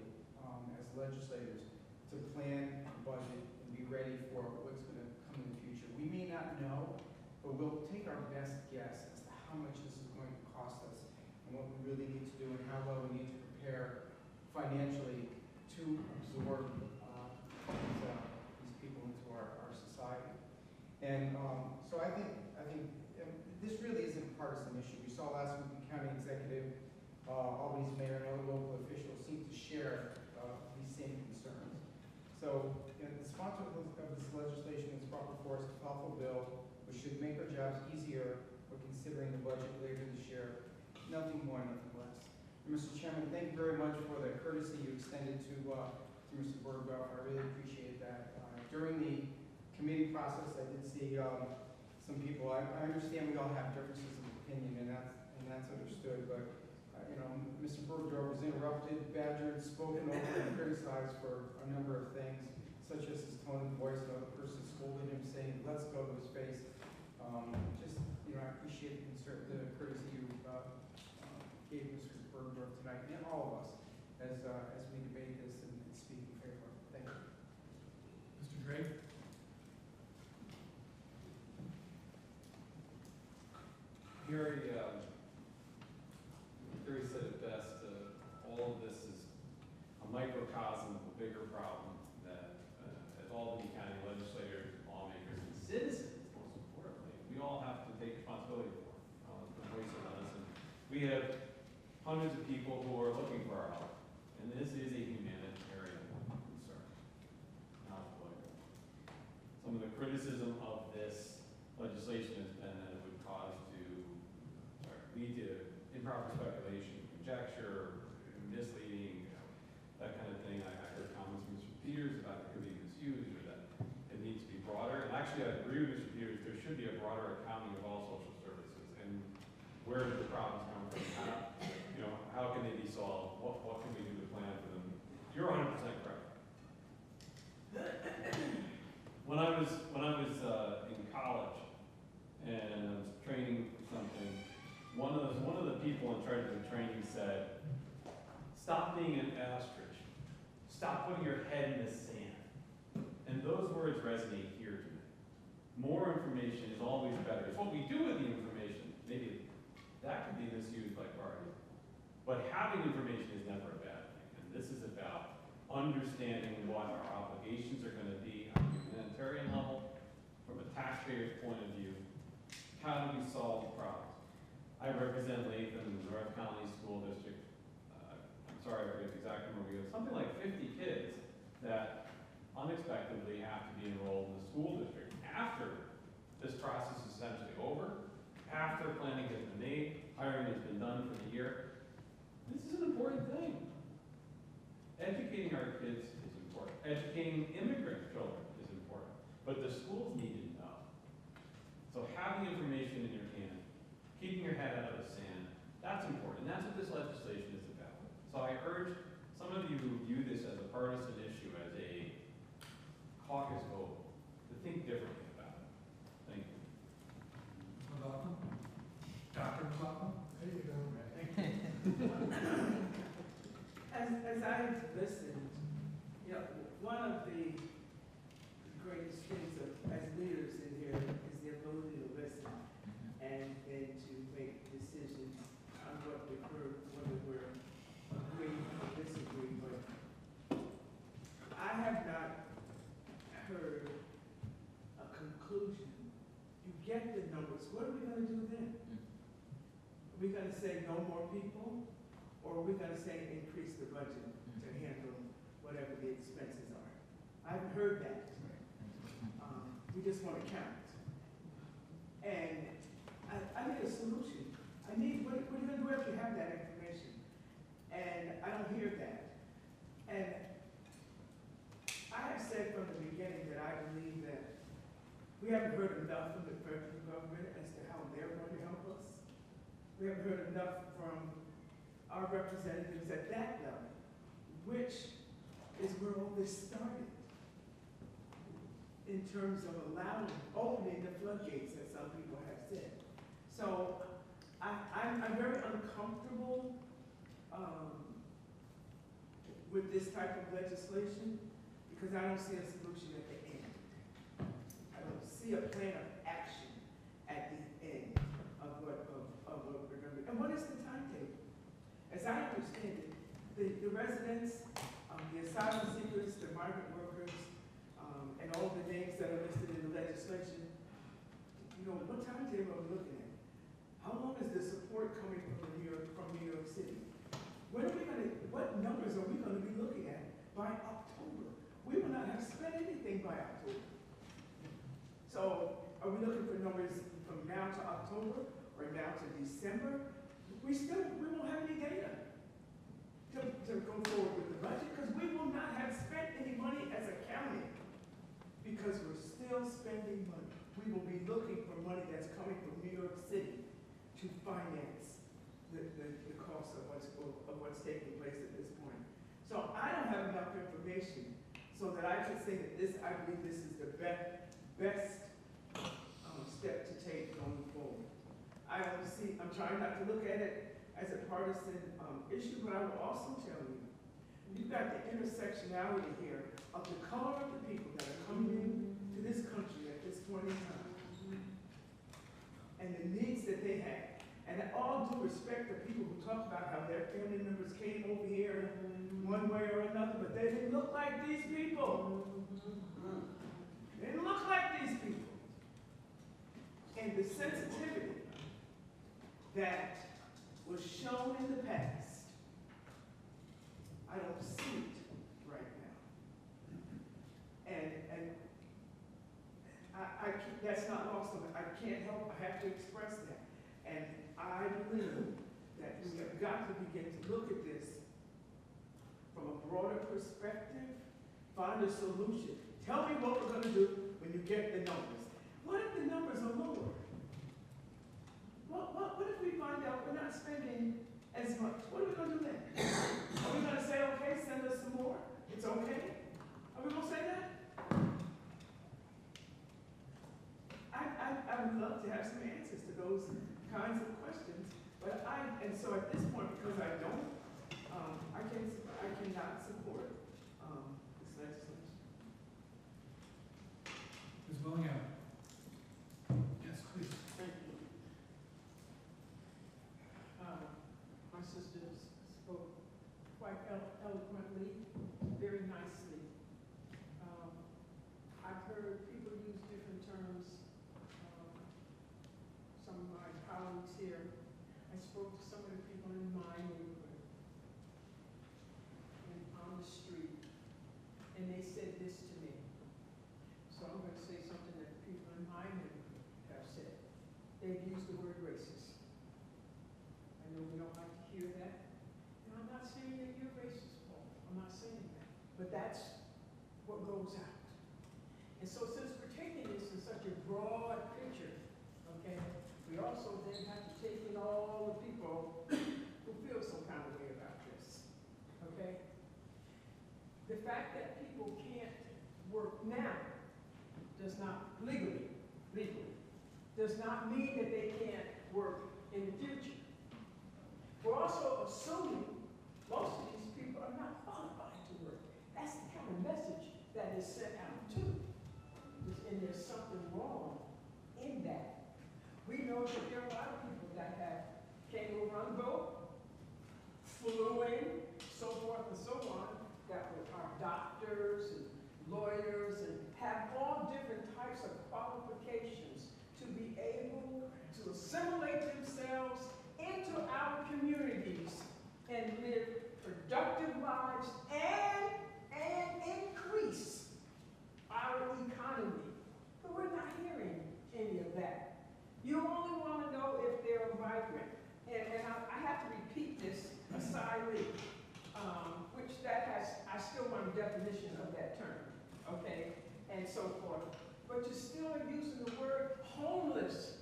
as legislators to plan, budget, and be ready for what's going to come in the future. We may not know, but we'll take our best guess as to how much this is going to cost us and what we really need to do and how well we need to prepare financially to absorb these people into our society. And so I think this really isn't a partisan issue. We saw last week the county executive, Albany's mayor, and other local officials seem to share these same concerns. So the sponsor of this legislation is brought before us a thoughtful bill, which should make our jobs easier when considering the budget later this year. Nothing more, nothing less. And Mr. Chairman, thank you very much for the courtesy you extended to Mr. Bergdorf. I really appreciate that. During the committee process, I did see some people. I understand we all have differences of opinion, and that's understood. But Mr. Bergdorf was interrupted, badgered, spoken over, and criticized for a number of things, such as his tone of voice. Another person scolded him, saying, "Let's go," to his face. I appreciate the courtesy you gave Mr. Bergdorf tonight, and all of us, as we debate this and speak in favor. Thank you. Mr. Drake? Gary said it best. All of this is a microcosm of a bigger problem that, as Albany County legislators, lawmakers, and citizens, most importantly, we all have to take responsibility for. The voice of medicine. We have hundreds of people who are looking for our help, and this is a humanitarian concern, not political. Some of the criticism of this legislation has been that it would lead to improper speculation, conjecture, misleading, that kind of thing. I heard comments from Mr. Peters about it could be misused or that it needs to be broader. And actually, I agree with Mr. Peters. There should be a broader accounting of all social services and where do the problems come from? How can they be solved? What can we do to plan for them? You're 100% correct. When I was in college and I was training for something, one of the people in charge of the training said, "Stop being an ostrich. Stop putting your head in the sand." And those words resonate here to me. More information is always better. It's what we do with the information. Maybe that could be misused by parties. But having information is never a bad thing. And this is about understanding what our obligations are going to be on a humanitarian level, from a taxpayer's point of view. How do we solve the problems? I represent Latham in the North County School District. I'm sorry, I forget the exact number. We have something like 50 kids that unexpectedly have to be enrolled in the school district after this process is essentially over, after planning has been made, hiring has been done for the year. This is an important thing. Educating our kids is important. Educating immigrant children is important. But the schools need to know. So having information in your hand, keeping your head out of the sand, that's important. That's what this legislation is about. So I urge some of you who view this as a partisan issue, as a caucus vote, to think differently about it. Thank you. McLaughlin? Dr. McLaughlin? There you go. Thank you. As I listened, one of the greatest things as leaders in here is the ability to listen and then to make decisions on what we've heard, whether we're agreeing or disagreeing. But I have not heard a conclusion. You get the numbers. What are we going to do then? Are we going to say no more people? Or are we going to say increase the budget to handle whatever the expenses are? I haven't heard that. We just want to count. And I need a solution. What are you going to do after you have that information? heard enough from our representatives at that level, which is where all this started, in terms of opening the floodgates, as some people have said. So I'm very uncomfortable with this type of legislation because I don't see a solution at the end. I don't see a plan of action at the end of what we're going to do. And what is the timetable? As I understand it, the residents, the asylum seekers, the migrant workers, and all the names that are listed in the legislation, you know, what timetable are we looking at? How long is the support coming from New York City? What numbers are we going to be looking at by October? We will not have spent anything by October. So are we looking for numbers from now to October or now to December? We won't have any data to go forward with the budget because we will not have spent any money as a county because we're still spending money. We will be looking for money that's coming from New York City to finance the cost of what's taking place at this point. So I don't have enough information so that I can say that I believe this is the best step to take going forward. I'm trying not to look at it as a partisan issue, but I will also tell you, you've got the intersectionality here of the color of the people that are coming into this country at this point in time, and the needs that they have. And all due respect to people who talk about how their family members came over here one way or another, but they didn't look like these people. They didn't look like these people. And the sensitivity that was shown in the past, I don't see it right now. And that's not lost on me. I can't help, I have to express that. And I believe that we have got to begin to look at this from a broader perspective, find a solution. Tell me what we're going to do when you get the numbers. What if the numbers are lower? What if we find out we're not spending as much? What are we going to do then? Are we going to say, okay, send us some more? It's okay? Are we going to say that? I would love to have some answers to those kinds of questions, but and so at this point, because I don't, I cannot support this legislation. Ms. Willingham. Yes, please. Thank you. My sister spoke quite eloquently, very nicely. I've heard people use different terms. Some of my colleagues here, I spoke to some of the people in my neighborhood and on the street, and they said this to me. So I'm going to say something that the people in my neighborhood have said. They've used the word racist. I know we don't like to hear that. And I'm not saying that you're racist, Paul. I'm not saying that. But that's what goes out. And so since we're taking this in such a broad picture, okay, we also then have to take in all the people who feel some kind of way about this, okay? The fact that people can't work now does not, legally, does not mean that they can't work in the future. We're also assuming most of these people are not qualified to work. That's the kind of message that is sent out too. And there's something wrong in that. We know that there are a lot of people that came over on the boat, flew in, so forth and so on, that are doctors and lawyers and have all different types of qualifications to be able to assimilate themselves into our communities and live productive lives and increase our economy. But we're not hearing any of that. You only want to know if they're a migrant. And I have to repeat this, asylee, which I still want a definition of that term, okay, and so forth. But you're still using the word homeless.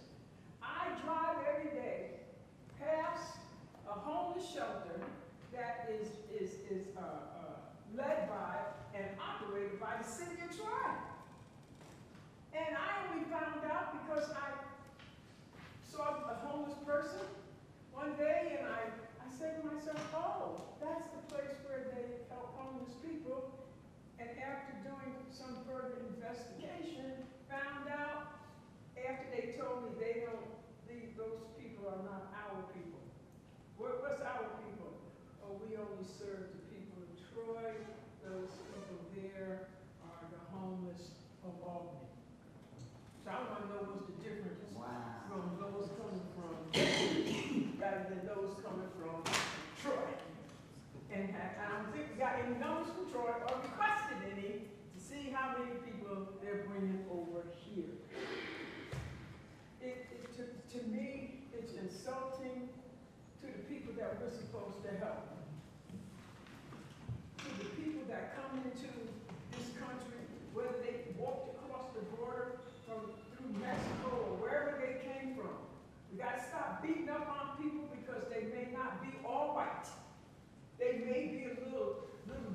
I drive every day pass a homeless shelter that is led by and operated by the city of Troy. And I only found out because I saw a homeless person one day, and I said to myself, oh, that's the place where they help homeless people. And after doing some further investigation, found out, after they told me those people are not our people. What's our people? Oh, we only serve the people of Troy. Those people there are the homeless of Albany. So I want to know what's the difference from those coming from, rather than those coming from Troy. And I don't think we got any numbers from Troy or requested any to see how many people they're bringing over here. To me, it's insulting to the people that we're supposed to help. To the people that come into this country, whether they walked across the border through Mexico or wherever they came from. We got to stop beating up on people because they may not be all white. They may be a little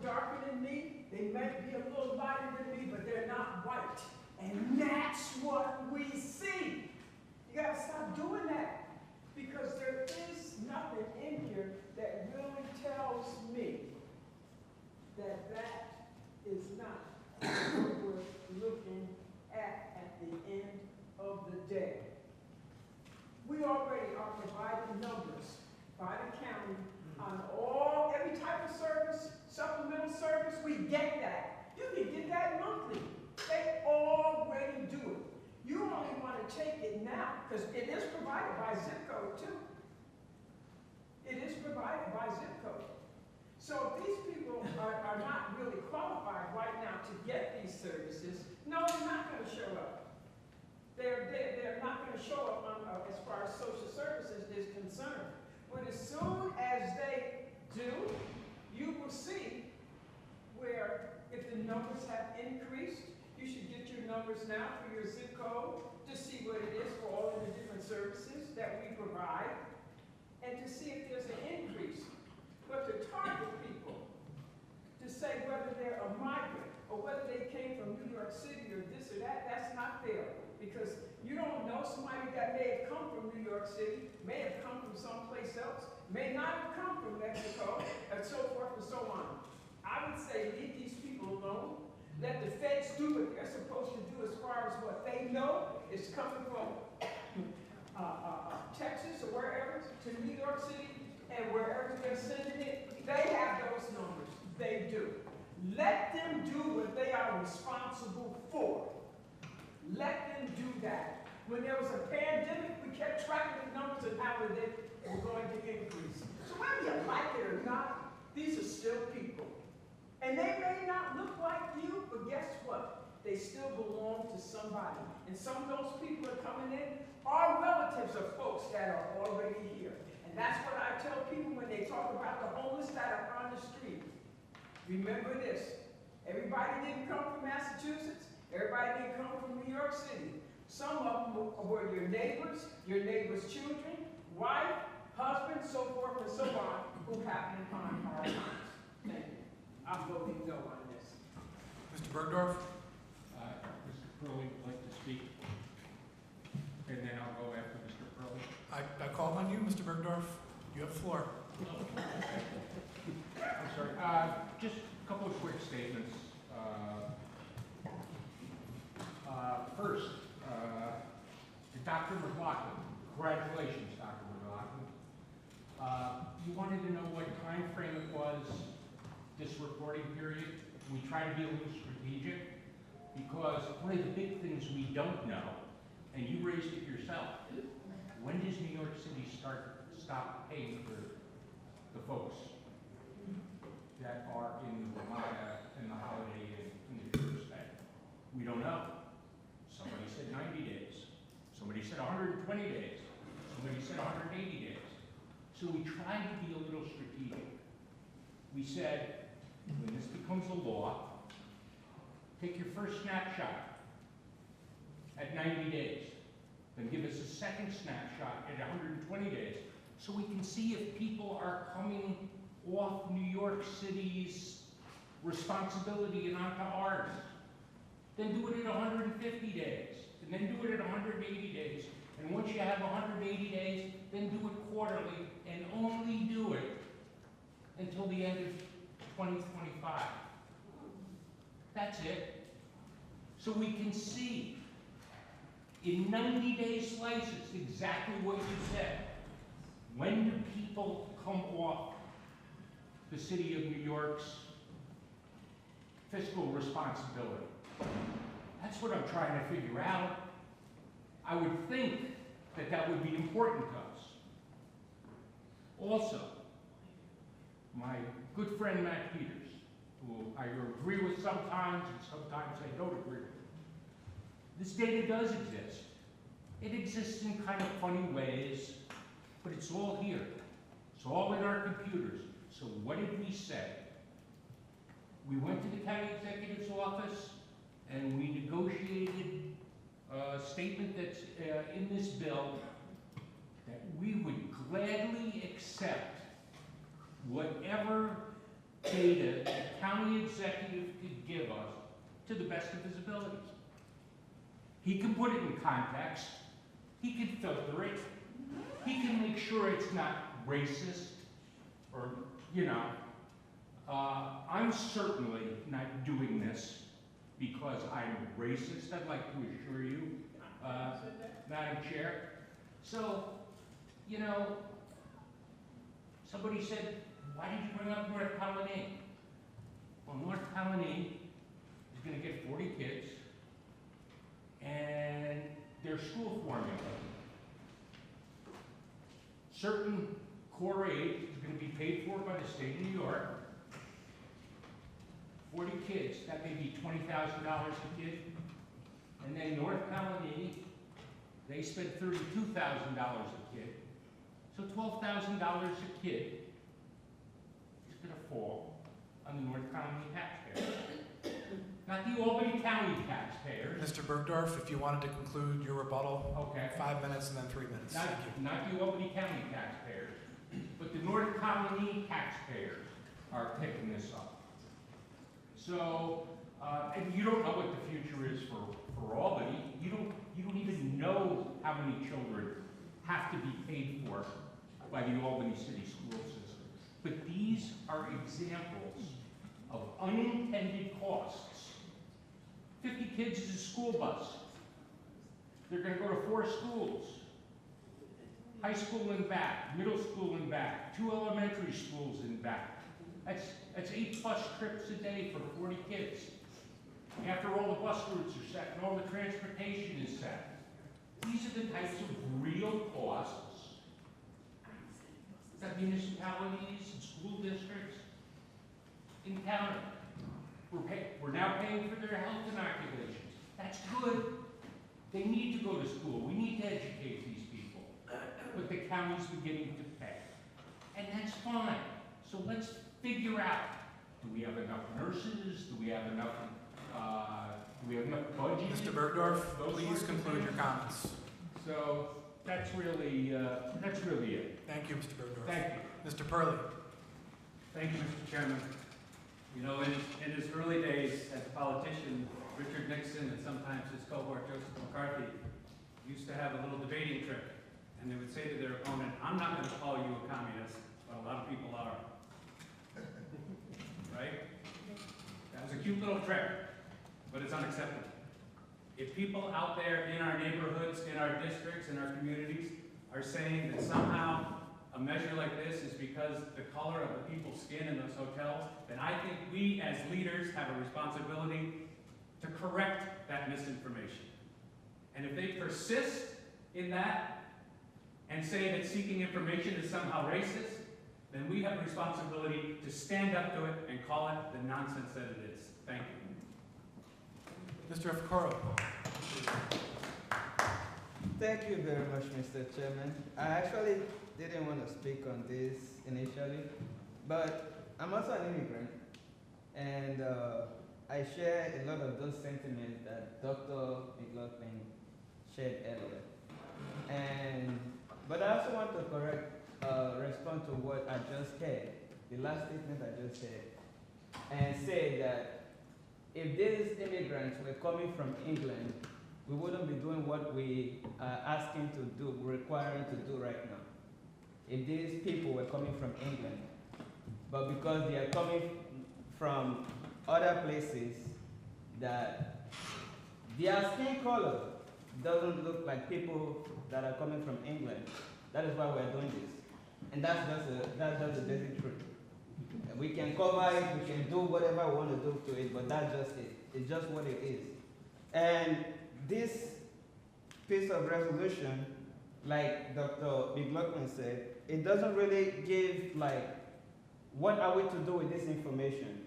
darker than me. They may be a little lighter than me, but they're not white. And that's what we see. You got to stop doing that because there is nothing in here that really tells me that that is not what we're looking at the end of the day. We already are providing numbers by the county on every type of service, supplemental service, we get that. You can get that monthly. They already do it. You only want to take it now, because it is provided by zip code too. It is provided by zip code. So if these people are not really qualified right now to get these services, no, they're not going to show up. They're not going to show up as far as social services is concerned. But as soon as they do, you will see where if the numbers have increased, you should get your numbers now for your zip code to see what it is for all of the different services that we provide and to see if there's an increase. But to target people, to say whether they're a migrant or whether they came from New York City or this or that, that's not fair. Because you don't know somebody that may have come from New York City, may have come from someplace else, may not have come from Mexico, and so forth and so on. I would say leave these people alone. Let the feds do what they're supposed to do as far as what they know is coming from Texas or wherever to New York City and wherever they're sending it. They have those numbers. They do. Let them do what they are responsible for. Let them do that. When there was a pandemic, we kept track of the numbers and how they were going to increase. So whether you like it or not, these are still people. And they may not look like you, but guess what? They still belong to somebody. And some of those people that are coming in are relatives of folks that are already here. And that's what I tell people when they talk about the homeless that are on the street. Remember this. Everybody didn't come from Massachusetts. Everybody didn't come from New York City. Some of them were your neighbors' children, wife, husband, so forth and so on, who happened upon hard times. Thank you. I'm voting no on this. Mr. Bergdorf? Mr. Curley would like to speak, and then I'll go after Mr. Curley. I called on you, Mr. Bergdorf. You have the floor. I'm sorry. Just a couple of quick statements. First, to Dr. McLaughlin. Congratulations, Dr. McLaughlin. You wanted to know what time frame it was, this reporting period. We try to be a little strategic because one of the big things we don't know, and you raised it yourself, when does New York City stop paying for the folks that are in the Ramada and the Holiday Inn and the tourist bed? We don't know. Somebody said 90 days. Somebody said 120 days. Somebody said 180 days. So we tried to be a little strategic. We said, when this becomes a law, take your first snapshot at 90 days. Then give us a second snapshot at 120 days so we can see if people are coming off New York City's responsibility and onto ours. Then do it at 150 days, and then do it at 180 days. And once you have 180 days, then do it quarterly, and only do it until the end of 2025. That's it. So we can see in 90-day slices exactly what you said. When do people come off the City of New York's fiscal responsibility? That's what I'm trying to figure out. I would think that that would be important to us. Also, my good friend Matt Peters, who I agree with sometimes and sometimes I don't agree with. This data does exist. It exists in kind of funny ways, but it's all here. It's all in our computers. So what did we say? We went to the county executive's office and we negotiated a statement that's in this bill that we would gladly accept whatever data the county executive could give us to the best of his abilities. He can put it in context. He can filter it. He can make sure it's not racist or, you know. I'm certainly not doing this because I'm racist, I'd like to assure you, Madam Chair. So, you know, somebody said, why did you bring up North Colony? Well, North Colony is going to get 40 kids, and their school formula. Certain core aid is going to be paid for by the state of New York. 40 kids, that may be $20,000 a kid. And then North Colony, they spend $32,000 a kid. So $12,000 a kid is going to fall on the North Colony taxpayers. Not the Albany County taxpayers. Mr. Bergdorf, if you wanted to conclude your rebuttal, okay. 5 minutes and then 3 minutes. Not the Albany County taxpayers, but the North Colony taxpayers are picking this up. So, and you don't know what the future is for Albany. You don't even know how many children have to be paid for by the Albany City School System. But these are examples of unintended costs. 50 kids is a school bus. They're going to go to 4 schools. High school and back, middle school and back, 2 elementary schools and back. That's 8+ trips a day for 40 kids. After all the bus routes are set and all the transportation is set. These are the types of real costs that municipalities and school districts encounter. We're now paying for their health inoculations. That's good. They need to go to school. We need to educate these people. But the county's beginning to pay. And that's fine. So let's figure out, do we have enough nurses? Do we have enough budget? Mr. Bergdorf, please conclude your comments. So that's really it. Thank you, Mr. Bergdorf. Thank you. Mr. Purley. Thank you, Mr. Chairman. You know, in his early days as a politician, Richard Nixon and sometimes his cohort Joseph McCarthy used to have a little debating trick. And they would say to their opponent, I'm not going to call you a communist, but a lot of people are. Right? That was a cute little trick, but it's unacceptable. If people out there in our neighborhoods, in our districts, in our communities are saying that somehow a measure like this is because the color of the people's skin in those hotels, then I think we as leaders have a responsibility to correct that misinformation. And if they persist in that and say that seeking information is somehow racist, then we have a responsibility to stand up to it and call it the nonsense that it is. Thank you. Mr. Ficoro. Thank you very much, Mr. Chairman. I actually didn't want to speak on this initially, but I'm also an immigrant, and I share a lot of those sentiments that Dr. McLaughlin shared earlier. But I also want to correct respond to what I just said, the last statement I just said, and say that if these immigrants were coming from England, we wouldn't be doing what we are asking to do, requiring to do right now. If these people were coming from England, but because they are coming from other places that their skin color doesn't look like people that are coming from England. That is why we're doing this. And that's just the basic truth. We can cover it, we can do whatever we want to do to it, but that's just it. It's just what it is. And this piece of resolution, like Dr. McLaughlin said, it doesn't really give like, what are we to do with this information?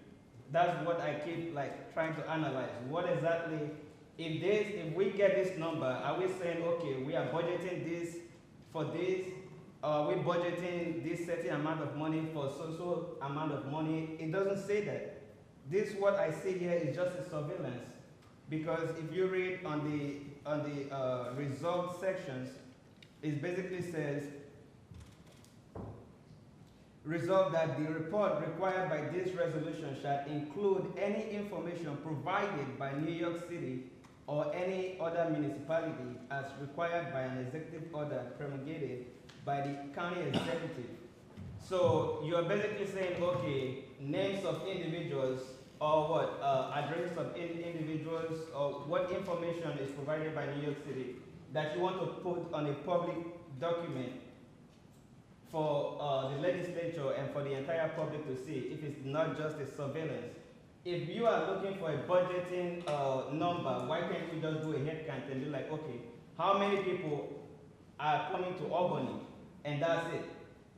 That's what I keep like trying to analyze. What exactly, if we get this number, are we saying, okay, we are budgeting this for this, or are we budgeting this certain amount of money for so amount of money? It doesn't say that. This, what I see here is just a surveillance. Because if you read on the results sections, it basically says, resolve that the report required by this resolution shall include any information provided by New York City or any other municipality as required by an executive order promulgated by the county executive. So you're basically saying, okay, names of individuals or what, addresses of individuals or what information is provided by New York City that you want to put on a public document for the legislature and for the entire public to see, if it's not just a surveillance. If you are looking for a budgeting number, why can't you just do a head count and be like, okay, how many people are coming to Albany? And that's it.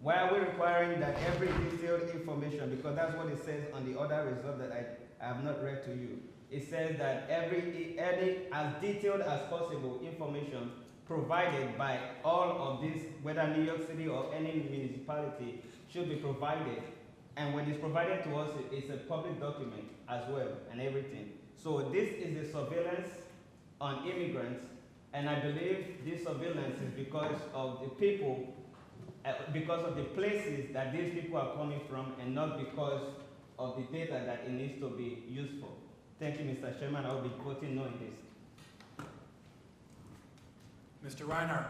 Why are we requiring that every detailed information, because that's what it says on the other result that I have not read to you. It says that any as detailed as possible information provided by all of these, whether New York City or any municipality, should be provided. And when it's provided to us, it's a public document as well and everything. So this is a surveillance on immigrants, and I believe this surveillance is because of the people, because of the places that these people are coming from, and not because of the data that it needs to be useful. Thank you, Mr. Chairman. I will be voting no in this. Mr. Reinhardt.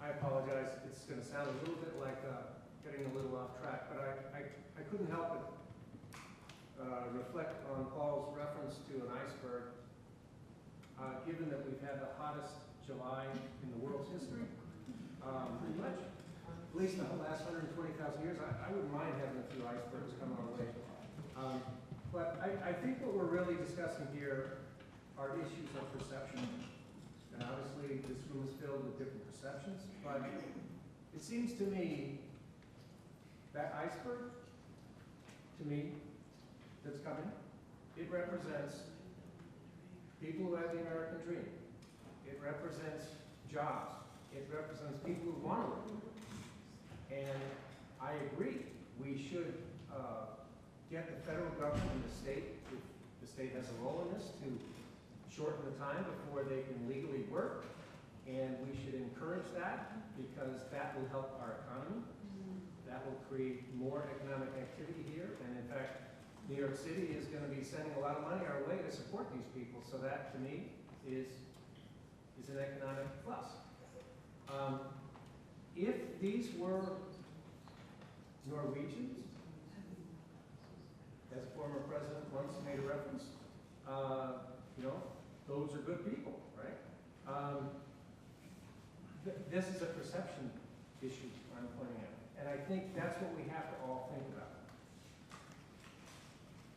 I apologize. It's going to sound a little bit like getting a little off track, but I couldn't help but reflect on Paul's reference to an iceberg. Given that we've had the hottest July in the world's history, pretty much, at least in the last 120,000 years, I wouldn't mind having a few icebergs come our way. But I think what we're really discussing here are issues of perception. And obviously, this room is filled with different perceptions. But it seems to me that iceberg, to me, that's coming, it represents people who have the American dream. It represents jobs. It represents people who want to work. And I agree, we should get the federal government and the state, if the state has a role in this, to shorten the time before they can legally work. And we should encourage that, because that will help our economy. That will create more economic activity here. And in fact, New York City is going to be sending a lot of money our way to support these people. So that, to me, is an economic plus. If these were Norwegians, as a former president once made a reference, you know, those are good people, right? This is a perception issue I'm pointing out. And I think that's what we have to all think about.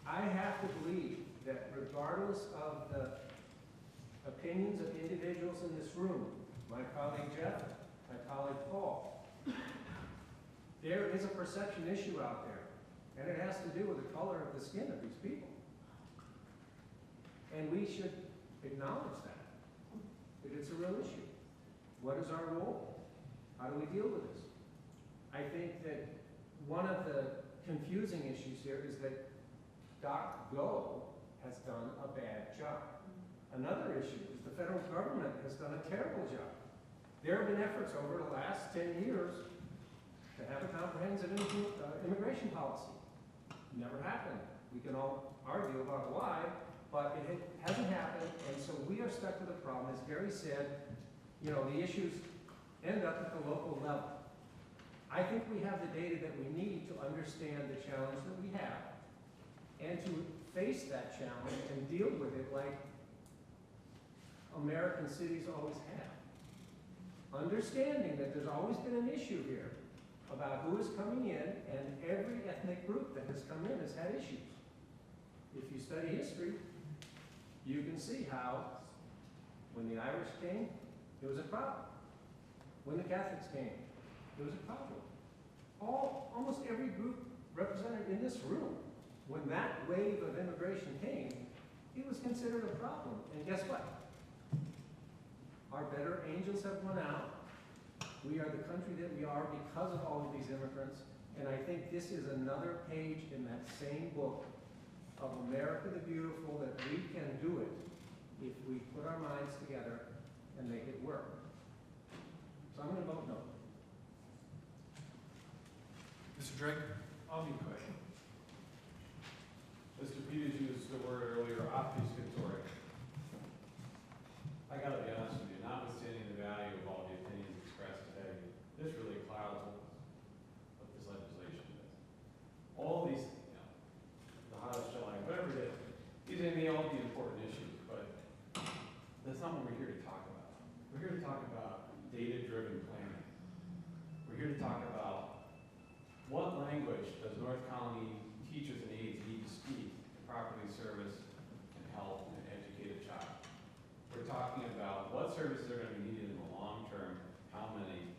I have to believe that regardless of the opinions of individuals in this room, my colleague Jeff, my colleague Paul, there is a perception issue out there, and it has to do with the color of the skin of these people. And we should acknowledge that it's a real issue. What is our role? How do we deal with this? I think that one of the confusing issues here is that DocGo has done a bad job. Another issue is the federal government has done a terrible job. There have been efforts over the last 10 years to have a comprehensive immigration policy. Never happened. We can all argue about why, but it hasn't happened, and so we are stuck with a problem. As Gary said, you know, the issues end up at the local level. I think we have the data that we need to understand the challenge that we have and to face that challenge and deal with it like American cities always have. Understanding that there's always been an issue here about who is coming in, and every ethnic group that has come in has had issues. If you study history, you can see how when the Irish came, it was a problem. When the Catholics came, it was a problem. Almost every group represented in this room, when that wave of immigration came, it was considered a problem. And guess what? Our better angels have won out. We are the country that we are because of all of these immigrants. And I think this is another page in that same book of America the Beautiful, that we can do it if we put our minds together and make it work. So I'm going to vote no. Mr. Drake? I'll be quick. Mr. Peters used the word earlier, obfuscatory. I gotta be honest with you, notwithstanding the value of all the opinions expressed today, this really clouds what this legislation is. All these, you know, the hottest July, whatever it is, these may all be important issues, but that's not what we're here to talk about. We're here to talk about data-driven planning. We're here to talk about what language does North Colony teachers and aides need to speak to properly service and help and educate a child. We're talking about what services are going to be needed in the long term, how many,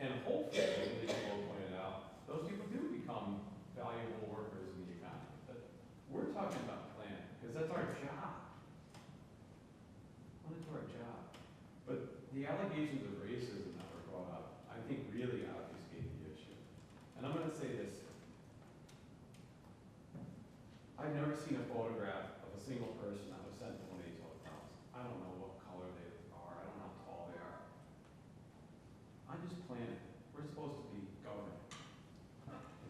and hopefully, as Legislature pointed out, those people do become valuable workers in the economy. But we're talking about planning, because that's our job. Well, it's our job. But the allegations of racism that were brought up, I think really obfuscate the issue. And I'm going to say this. I've never seen a photograph of a single person that was sent to one of these hotels. I don't know what color they are. I don't know how tall they are. I'm just planning. We're supposed to be government.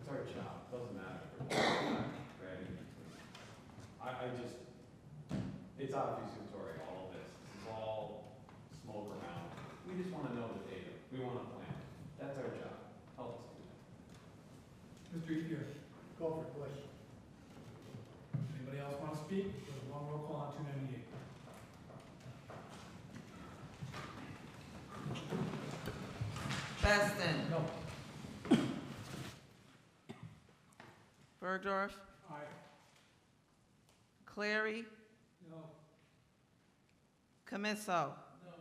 It's our job. It doesn't matter if we're not ready. It's obfuscatory, all of this. This is all smoke around. We just want to know the data. We want to plan. That's our job. Help us do that. Mr. Ethier? Call for question. Anybody else want to speak? There's one roll call on 298. Beston. No. Bergdorf. Aye. Clary. No. Camiso. No.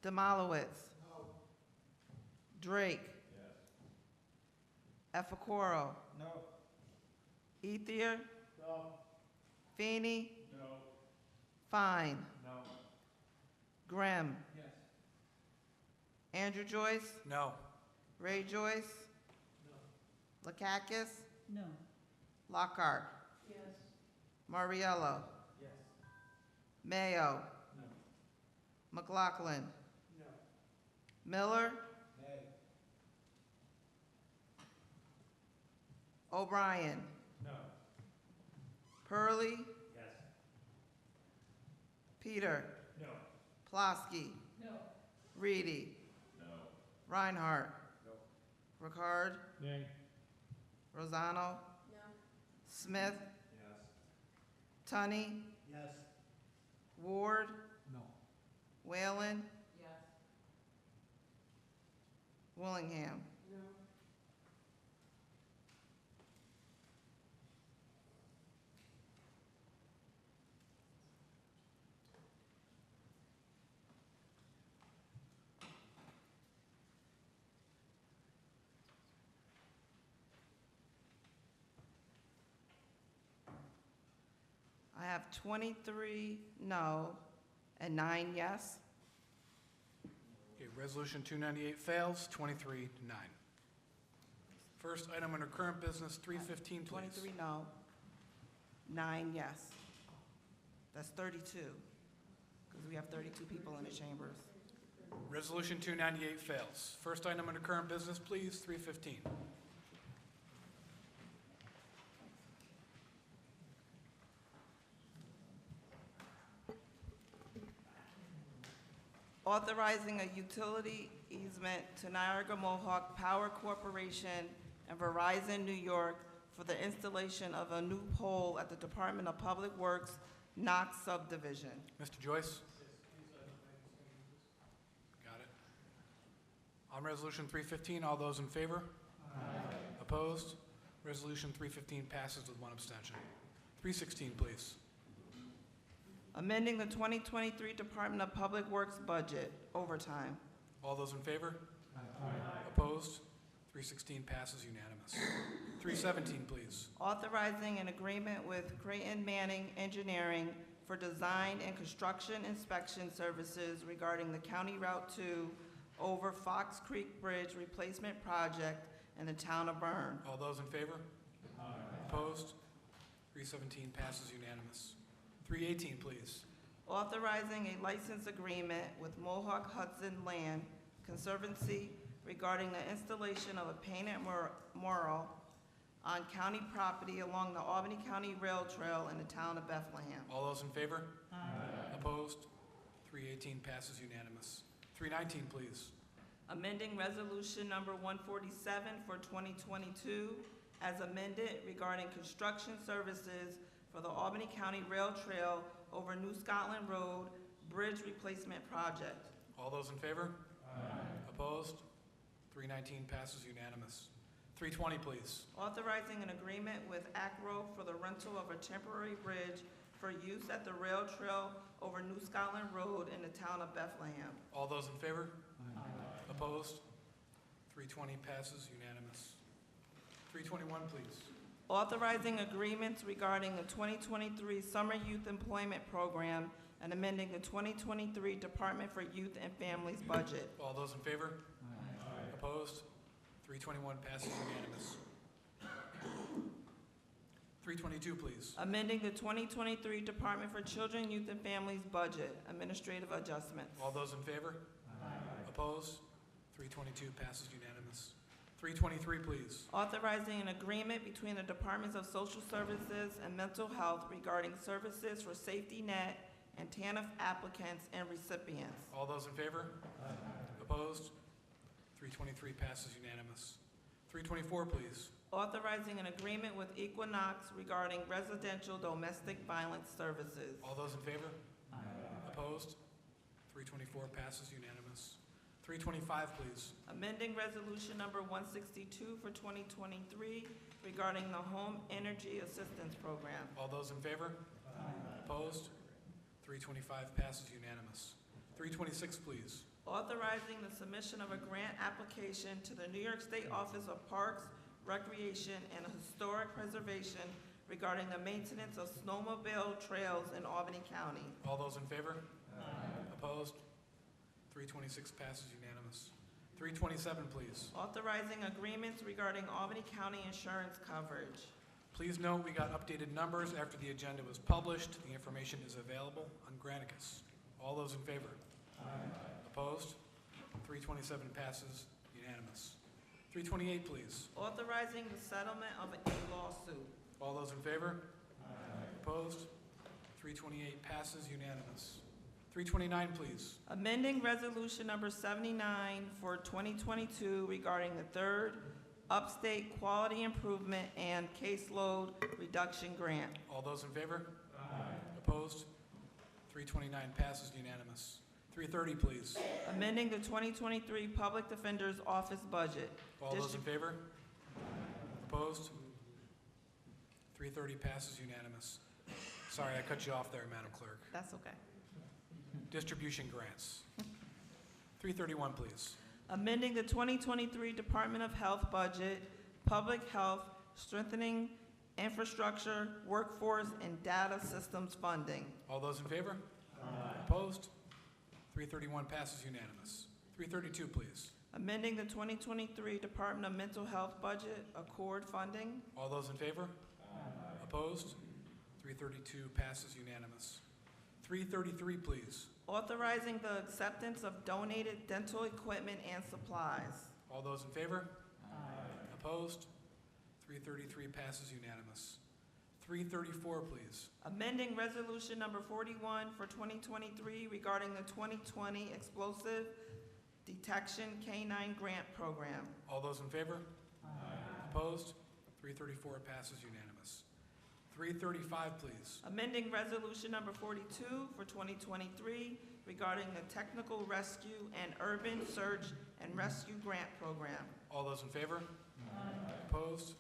Demalowitz. No. Drake. Yes. Efacoro. No. Ethier. No. Feeney. No. Fine. No. Grimm. Yes. Andrew Joyce. No. Ray Joyce. No. Lakakis. No. Lockhart. Yes. Mariello. Yes. Mayo. No. McLaughlin. No. Miller. Nay. O'Brien. No. Purley. Yes. Peter. No. Plosky. No. Reedy. No. Reinhardt. No. Ricard. Nay. Rosano. No. Smith. Yes. Tunney. Yes. Ward. No. Whalen. Yes. Willingham. No. I have 23 no and 9 yes. Okay, resolution 298 fails, 23 to 9. First item under current business, 315, please. 23 no, 9 yes. That's 32, because we have 32 people in the chambers. Resolution 298 fails. First item under current business, please, 315. Authorizing a utility easement to Niagara Mohawk Power Corporation and Verizon New York for the installation of a new pole at the Department of Public Works, Knox subdivision. Mr. Joyce? Got it. On Resolution 315, all those in favor? Aye. Opposed? Resolution 315 passes with one abstention. 316, please. Amending the 2023 Department of Public Works budget, overtime. All those in favor? Aye. Opposed? 316 passes unanimous. 317, please. Authorizing an agreement with Creighton Manning Engineering for design and construction inspection services regarding the County Route 2 over Fox Creek Bridge replacement project in the town of Bern. All those in favor? Aye. Opposed? 317 passes unanimous. 318, please. Authorizing a license agreement with Mohawk Hudson Land Conservancy regarding the installation of a painted mural on county property along the Albany County Rail Trail in the town of Bethlehem. All those in favor? Aye. Opposed? 318 passes unanimous. 319, please. Amending resolution number 147 for 2022 as amended regarding construction services for the Albany County Rail Trail over New Scotland Road Bridge Replacement Project. All those in favor? Aye. Opposed? 319 passes unanimous. 320, please. Authorizing an agreement with ACRO for the rental of a temporary bridge for use at the rail trail over New Scotland Road in the town of Bethlehem. All those in favor? Aye. Opposed? 320 passes unanimous. 321, please. Authorizing agreements regarding the 2023 Summer Youth Employment Program and amending the 2023 Department for Youth and Families budget. All those in favor? Aye. Opposed? 321 passes unanimous. 322, please. Amending the 2023 Department for Children, Youth and Families budget, administrative adjustments. All those in favor? Aye. Opposed? 322 passes unanimous. 323, please. Authorizing an agreement between the Departments of Social Services and Mental Health regarding services for safety net and TANF applicants and recipients. All those in favor? Aye. Opposed? 323 passes unanimous. 324, please. Authorizing an agreement with Equinox regarding residential domestic violence services. All those in favor? Aye. Opposed? 324 passes unanimous. 325, please. Amending resolution number 162 for 2023 regarding the Home Energy Assistance Program. All those in favor? Aye. Opposed? 325 passes unanimous. 326, please. Authorizing the submission of a grant application to the New York State Office of Parks, Recreation, and Historic Preservation regarding the maintenance of snowmobile trails in Albany County. All those in favor? Aye. Opposed? 326 passes unanimous. 327, please. Authorizing agreements regarding Albany County insurance coverage. Please note we got updated numbers after the agenda was published. The information is available on Granicus. All those in favor? Aye. Opposed? 327 passes unanimous. 328, please. Authorizing the settlement of a lawsuit. All those in favor? Aye. Opposed? 328 passes unanimous. 329, please. Amending resolution number 79 for 2022 regarding the third Upstate Quality Improvement and Caseload Reduction Grant. All those in favor? Aye. Opposed? 329 passes unanimous. 330, please. Amending the 2023 Public Defender's Office budget. All those in favor? Opposed? 330 passes unanimous. Sorry, I cut you off there, Madam Clerk. That's okay. Distribution grants. 331, please. Amending the 2023 Department of Health budget, public health, strengthening infrastructure, workforce, and data systems funding. All those in favor? Aye. Opposed? 331 passes unanimous. 332, please. Amending the 2023 Department of Mental Health budget, accord funding. All those in favor? Aye. Opposed? 332 passes unanimous. 333, please. Authorizing the acceptance of donated dental equipment and supplies. All those in favor? Opposed? 333 passes unanimous. 334, please. Amending Resolution Number 41 for 2023 regarding the 2020 Explosive Detection K-9 Grant Program. All those in favor? Opposed? 334 passes unanimous. 335, please. Amending Resolution Number 42 for 2023 regarding the Technical Rescue and Urban Search and Rescue Grant Program. All those in favor? Opposed?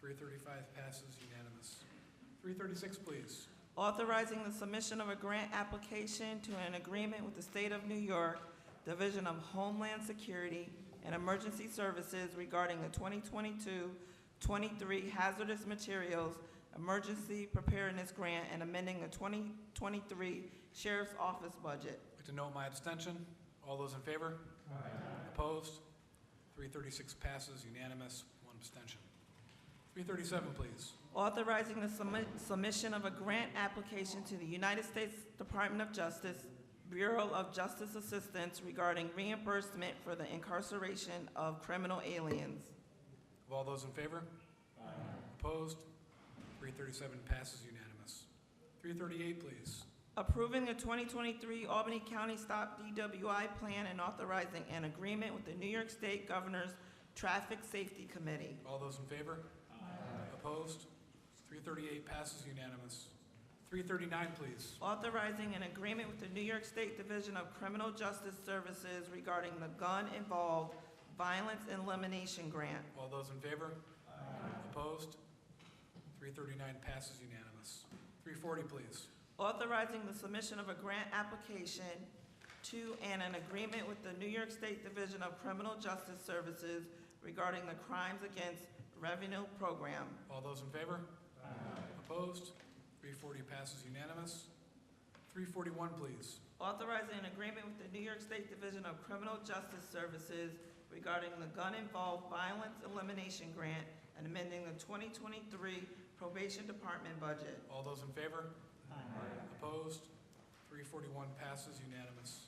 335 passes unanimous. 336, please. Authorizing the submission of a grant application to an agreement with the State of New York Division of Homeland Security and Emergency Services regarding the 2022-23 Hazardous Materials Emergency Preparedness Grant and amending the 2023 Sheriff's Office budget. I'd like to note my abstention. All those in favor? Opposed? 336 passes unanimous, 1 abstention. 337, please. Authorizing the submission of a grant application to the United States Department of Justice, Bureau of Justice Assistance regarding reimbursement for the incarceration of criminal aliens. Of all those in favor? Opposed? 337 passes unanimous. 338, please. Approving the 2023 Albany County Stop DWI Plan and authorizing an agreement with the New York State Governor's Traffic Safety Committee. All those in favor? Opposed? 338 passes unanimous. 339, please. Authorizing an agreement with the New York State Division of Criminal Justice Services regarding the gun-involved violence elimination grant. All those in favor? Opposed? 339 passes unanimous. 340, please. Authorizing the submission of a grant application to and an agreement with the New York State Division of Criminal Justice Services regarding the Crimes Against Revenue Program. All those in favor? Opposed? 340 passes unanimous. 341, please. Authorizing an agreement with the New York State Division of Criminal Justice Services regarding the gun-involved violence elimination grant and amending the 2023 Probation Department budget. All those in favor? Opposed? 341 passes unanimous.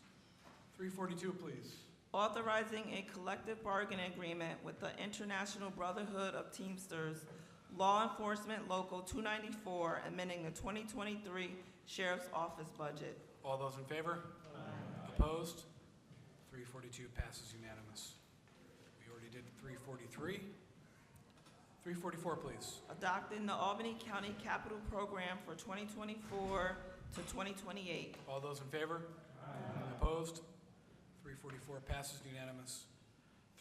342, please. Authorizing a collective bargaining agreement with the International Brotherhood of Teamsters, Law Enforcement Local 294, amending the 2023 Sheriff's Office budget. All those in favor? Opposed? 342 passes unanimous. We already did 343. 344, please. Adopting the Albany County Capital Program for 2024 to 2028. All those in favor? Opposed? 344 passes unanimous.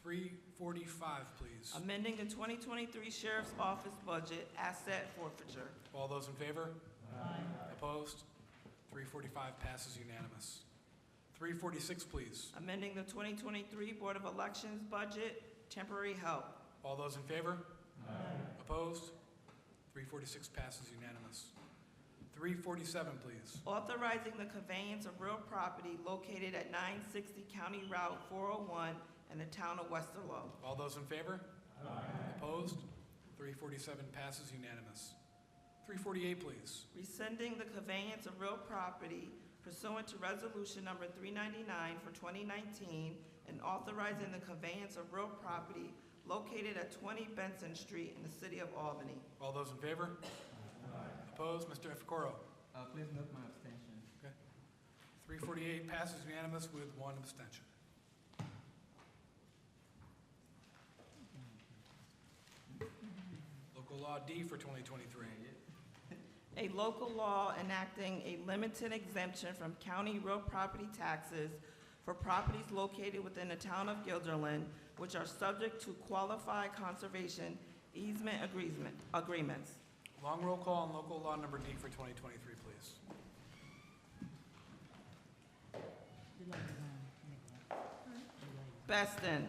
345, please. Amending the 2023 Sheriff's Office budget, asset forfeiture. All those in favor? Opposed? 345 passes unanimous. 346, please. Amending the 2023 Board of Elections budget, temporary help. All those in favor? Opposed? 346 passes unanimous. 347, please. Authorizing the conveyance of real property located at 960 County Route 401 in the town of Westerlo. All those in favor? Opposed? 347 passes unanimous. 348, please. Rescinding the conveyance of real property pursuant to Resolution Number 399 for 2019 and authorizing the conveyance of real property located at 20 Benson Street in the city of Albany. All those in favor? Opposed? Mr. Ficoro? Please note my abstention. Okay. 348 passes unanimous with 1 abstention. Local Law D for 2023. A local law enacting a limited exemption from county real property taxes for properties located within the town of Guilderland, which are subject to qualified conservation easement agreements. Long roll call on Local Law number D for 2023, please. Beston.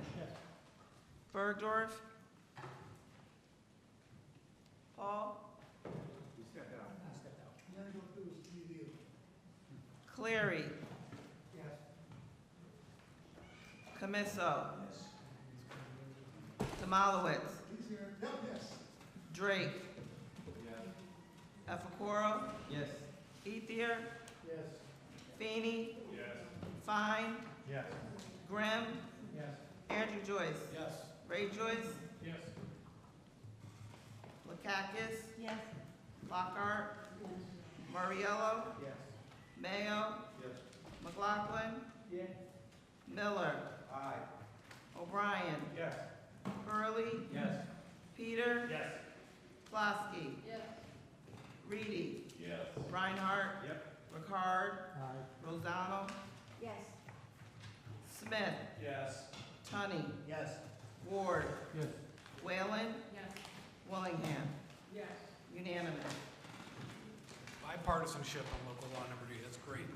Bergdorf. Hall. Cleary. Camiso. Tomalowitz. Drake. Efakoro. Yes. Ethier. Feeney, Yes. Fine, Yes. Grimm, Yes. Andrew Joyce. Yes. Ray Joyce, Yes. Lakakis, Yes. Lockhart, Yes. Muriello, Yes. Mayo, Yes. McLaughlin, Yes. Miller, Aye. O'Brien, Yes. Hurley, Yes. Peter, Yes. Plosky, Yes. Reedy, Yes. Reinhardt, Yep. Ricard, Rosano, Yes. Smith, Yes. Tunney, Yes. Ward, Yes. Whalen, Yes. Willingham. Yes. Unanimous. Bipartisanship on local law number D, that's great.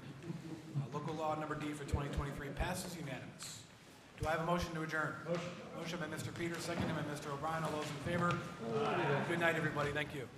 Local law number D for 2023 passes unanimous. Do I have a motion to adjourn? Motion by Mr. Peters, seconded by Mr. O'Brien. All those in favor? Good night, everybody. Thank you.